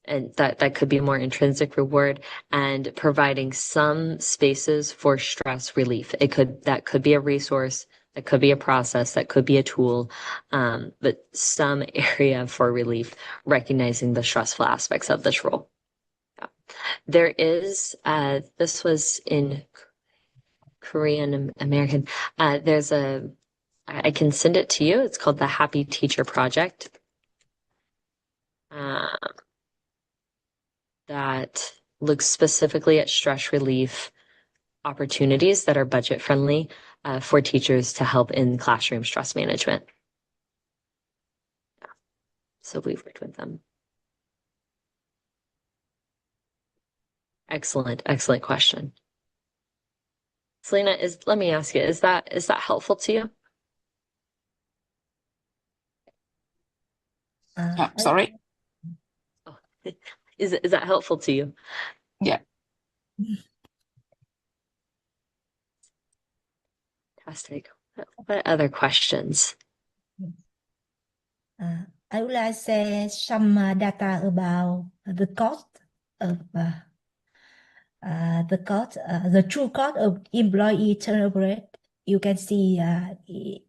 [SPEAKER 1] and that could be more intrinsic reward, and providing some spaces for stress relief. That could be a resource, that could be a process, that could be a tool, but some area for relief, recognizing the stressful aspects of this role. There is, this was in Korean American, I can send it to you. It's called the Happy Teacher Project. That looks specifically at stress relief opportunities that are budget friendly for teachers to help in classroom stress management. So we've worked with them. Excellent question. Selena, let me ask you, is that helpful to you?
[SPEAKER 5] Sorry.
[SPEAKER 1] Oh, is that helpful to you?
[SPEAKER 5] Yeah.
[SPEAKER 1] Fantastic. What other questions?
[SPEAKER 4] I would like to say some data about the cost of the true cost of employee turnover rate. You can see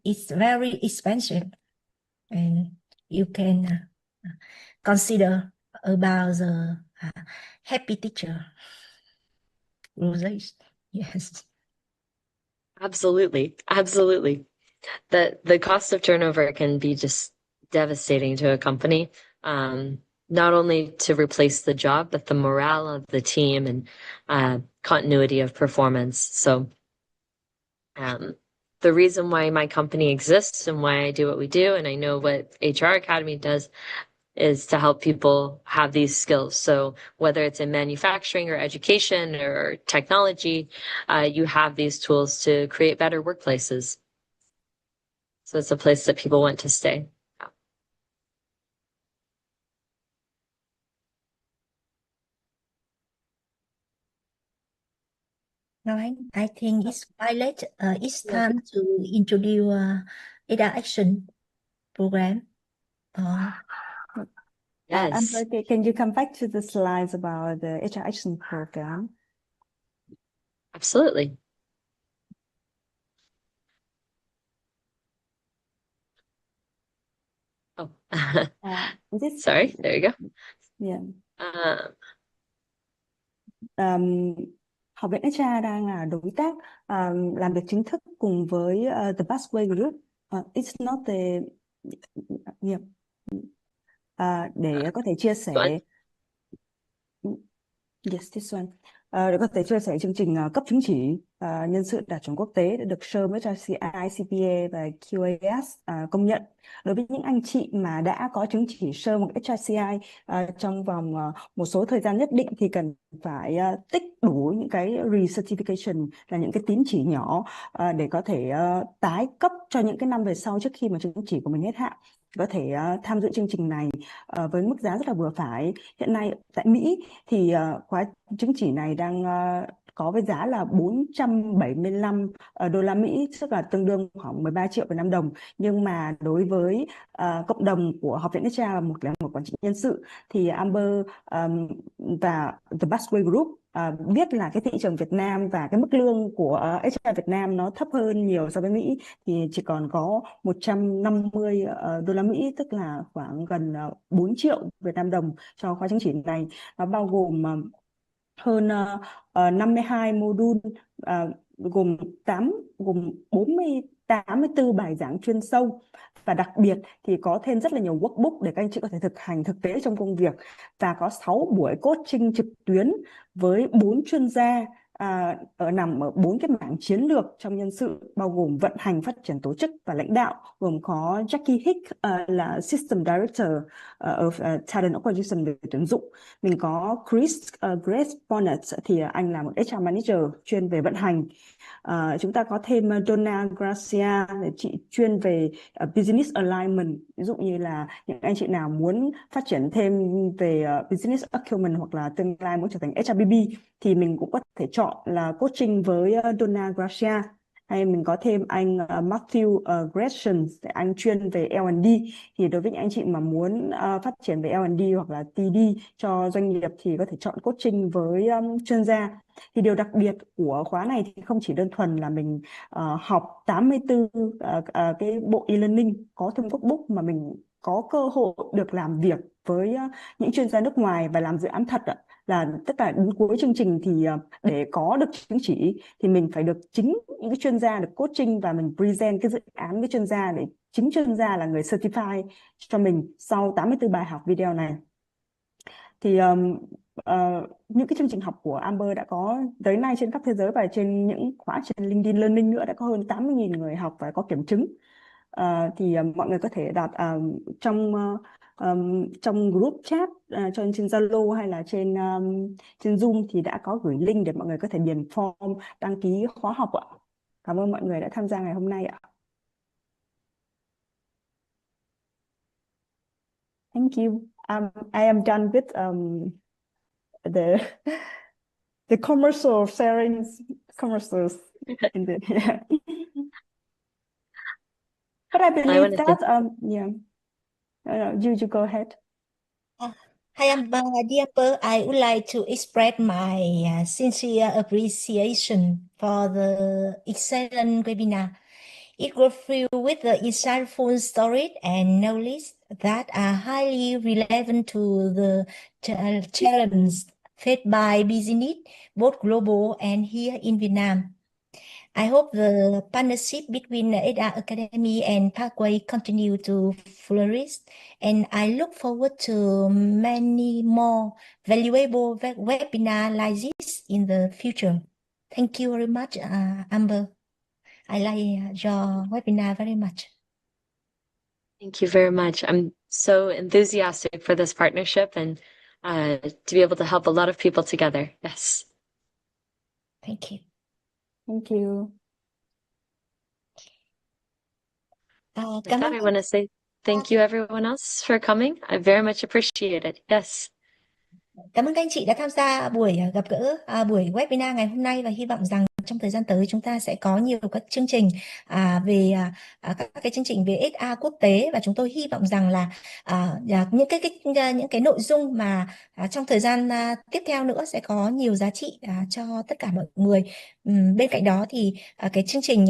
[SPEAKER 4] it's very expensive, and you can consider about the happy teacher rules. Yes.
[SPEAKER 1] Absolutely. Absolutely. The cost of turnover can be just devastating to a company. Not only to replace the job, but the morale of the team and continuity of performance. So the reason why my company exists and why I do what we do, and I know what HR Academy does, is to help people have these skills. So whether it's in manufacturing or education or technology, you have these tools to create better workplaces. So it's a place that people want to stay.
[SPEAKER 4] Now I think it's quite late. It's
[SPEAKER 1] Yeah.
[SPEAKER 4] time to introduce HR Action program.
[SPEAKER 1] Yes.
[SPEAKER 2] Amber, can you come back to the slides about the HR Action program?
[SPEAKER 1] Absolutely. Oh,
[SPEAKER 2] This,
[SPEAKER 1] sorry. There you go.
[SPEAKER 2] yeah.
[SPEAKER 1] Um,
[SPEAKER 2] Học viện HR đang là đối tác làm việc chính thức cùng với The Busway Group. It's not the yeah. Để có thể chia sẻ yes, this one. Để có thể chia sẻ chương trình cấp chứng chỉ nhân sự đạt chuẩn quốc tế đã được SHRM, HRCI, CPA và QAS công nhận. Đối với những anh chị mà đã có chứng chỉ SHRM hoặc HRCI trong vòng một số thời gian nhất định thì cần phải tích đủ những cái recertification, là những cái tín chỉ nhỏ để có thể tái cấp cho những cái năm về sau trước khi mà chứng chỉ của mình hết hạn. Có thể tham dự chương trình này với mức giá rất là vừa phải. Hiện nay tại Mỹ thì khóa chứng chỉ này đang có với giá là 475 đô la Mỹ, tức là tương đương khoảng 13 triệu Việt Nam đồng. Nhưng mà đối với cộng đồng của Học viện HR 101 quản trị nhân sự thì Amber và The Busway Group biết là cái thị trường Việt Nam và cái mức lương của HR Việt Nam nó thấp hơn nhiều so với Mỹ, thì chỉ còn có 150 đô la Mỹ, tức là khoảng gần 4 triệu Việt Nam đồng cho khóa chứng chỉ này. Nó bao gồm hơn 52 module, gồm 84 bài giảng chuyên sâu, và đặc biệt thì có thêm rất là nhiều workbook để các anh chị có thể thực hành thực tế trong công việc, và có 6 buổi coaching trực tuyến với 4 chuyên gia nằm ở 4 cái mảng chiến lược trong nhân sự, bao gồm vận hành, phát triển tổ chức và lãnh đạo, gồm có Jackie Hick là System Director of Talent Acquisition về tuyển dụng. Mình có Grace Bonnet thì anh là một HR Manager chuyên về vận hành. Chúng ta có thêm Donna Gracia, chị chuyên về Business Alignment. Ví dụ như là những anh chị nào muốn phát triển thêm về Business Acumen hoặc là tương lai muốn trở thành HRBB thì mình cũng có thể chọn là coaching với Donna Gracia. Hay mình có thêm anh Matthew Gresham, anh chuyên về L&D. Thì đối với những anh chị mà muốn phát triển về L&D hoặc là TD cho doanh nghiệp thì có thể chọn coaching với chuyên gia. Thì điều đặc biệt của khóa này thì không chỉ đơn thuần là mình học 84 cái bộ e-learning có thêm workbook, mà mình có cơ hội được làm việc với những chuyên gia nước ngoài và làm dự án thật ạ. Là tất cả đến cuối chương trình thì để có được chứng chỉ thì mình phải được chính những cái chuyên gia được coaching và mình present cái dự án với chuyên gia, để chính chuyên gia là người certify cho mình sau 84 bài học video này. Thì những cái chương trình học của Amber đã có tới nay trên khắp thế giới, và trên những khóa trên LinkedIn Learning nữa đã có hơn 80.000 người học và có kiểm chứng. Thì mọi người có thể đặt trong group chat trên Zalo hay là trên Zoom thì đã có gửi link để mọi người có thể điền form đăng ký khóa học ạ. Cảm ơn mọi người đã tham gia ngày hôm nay ạ. Thank you. I am done with the commercial commercials in the yeah. But I believe
[SPEAKER 1] wanna
[SPEAKER 2] that
[SPEAKER 1] thank
[SPEAKER 2] yeah. No, you go ahead.
[SPEAKER 4] Hi, dear Amber. I would like to express my sincere appreciation for the excellent webinar. It was filled with the insightful stories and knowledge that are highly relevant to the challenges faced by business, both global and here in Vietnam. I hope the partnership between the HR Academy and Pathway continue to flourish, and I look forward to many more valuable webinars like this in the future. Thank you very much, Amber. I like your webinar very much.
[SPEAKER 1] Thank you very much. I'm so enthusiastic for this partnership and to be able to help a lot of people together. Yes.
[SPEAKER 4] Thank you.
[SPEAKER 2] Thank you.
[SPEAKER 1] With
[SPEAKER 4] Cảm
[SPEAKER 1] that,
[SPEAKER 4] ơn
[SPEAKER 1] I want to say thank you everyone else for coming. I very much appreciate it. Yes.
[SPEAKER 4] Cảm ơn các anh chị đã tham gia buổi gặp gỡ, buổi webinar ngày hôm nay, và hy vọng rằng trong thời gian tới chúng ta sẽ có nhiều các chương trình về các cái chương trình về HR quốc tế, và chúng tôi hy vọng rằng là những cái nội dung mà trong thời gian tiếp theo nữa sẽ có nhiều giá trị cho tất cả mọi người. Bên cạnh đó thì cái chương trình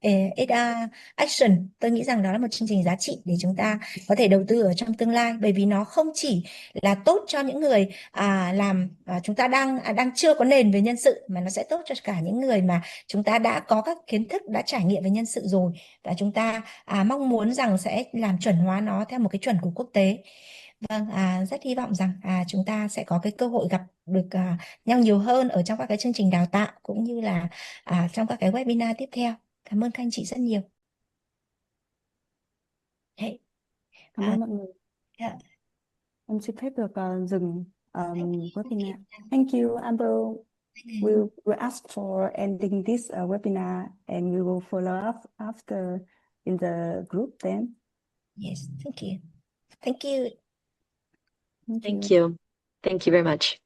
[SPEAKER 4] HR Action, tôi nghĩ rằng đó là một chương trình giá trị để chúng ta có thể đầu tư ở trong tương lai, bởi vì nó không chỉ là tốt cho những người chúng ta đang chưa có nền về nhân sự, mà nó sẽ tốt cho cả những người mà chúng ta đã có các kiến thức, đã trải nghiệm về nhân sự rồi, và chúng ta mong muốn rằng sẽ làm chuẩn hóa nó theo một cái chuẩn của quốc tế. Vâng, rất hy vọng rằng chúng ta sẽ có cái cơ hội gặp được nhau nhiều hơn ở trong các cái chương trình đào tạo, cũng như là trong các cái webinar tiếp theo. Cảm ơn các anh chị rất nhiều.
[SPEAKER 2] Cảm ơn mọi người.
[SPEAKER 4] Yeah.
[SPEAKER 2] Em xin phép được dừng webinar. Thank you, Amber. We'll ask for ending this webinar, and we will follow up after in the group then.
[SPEAKER 4] Yes, thank you. Thank you.
[SPEAKER 1] Thank you. Thank you very much.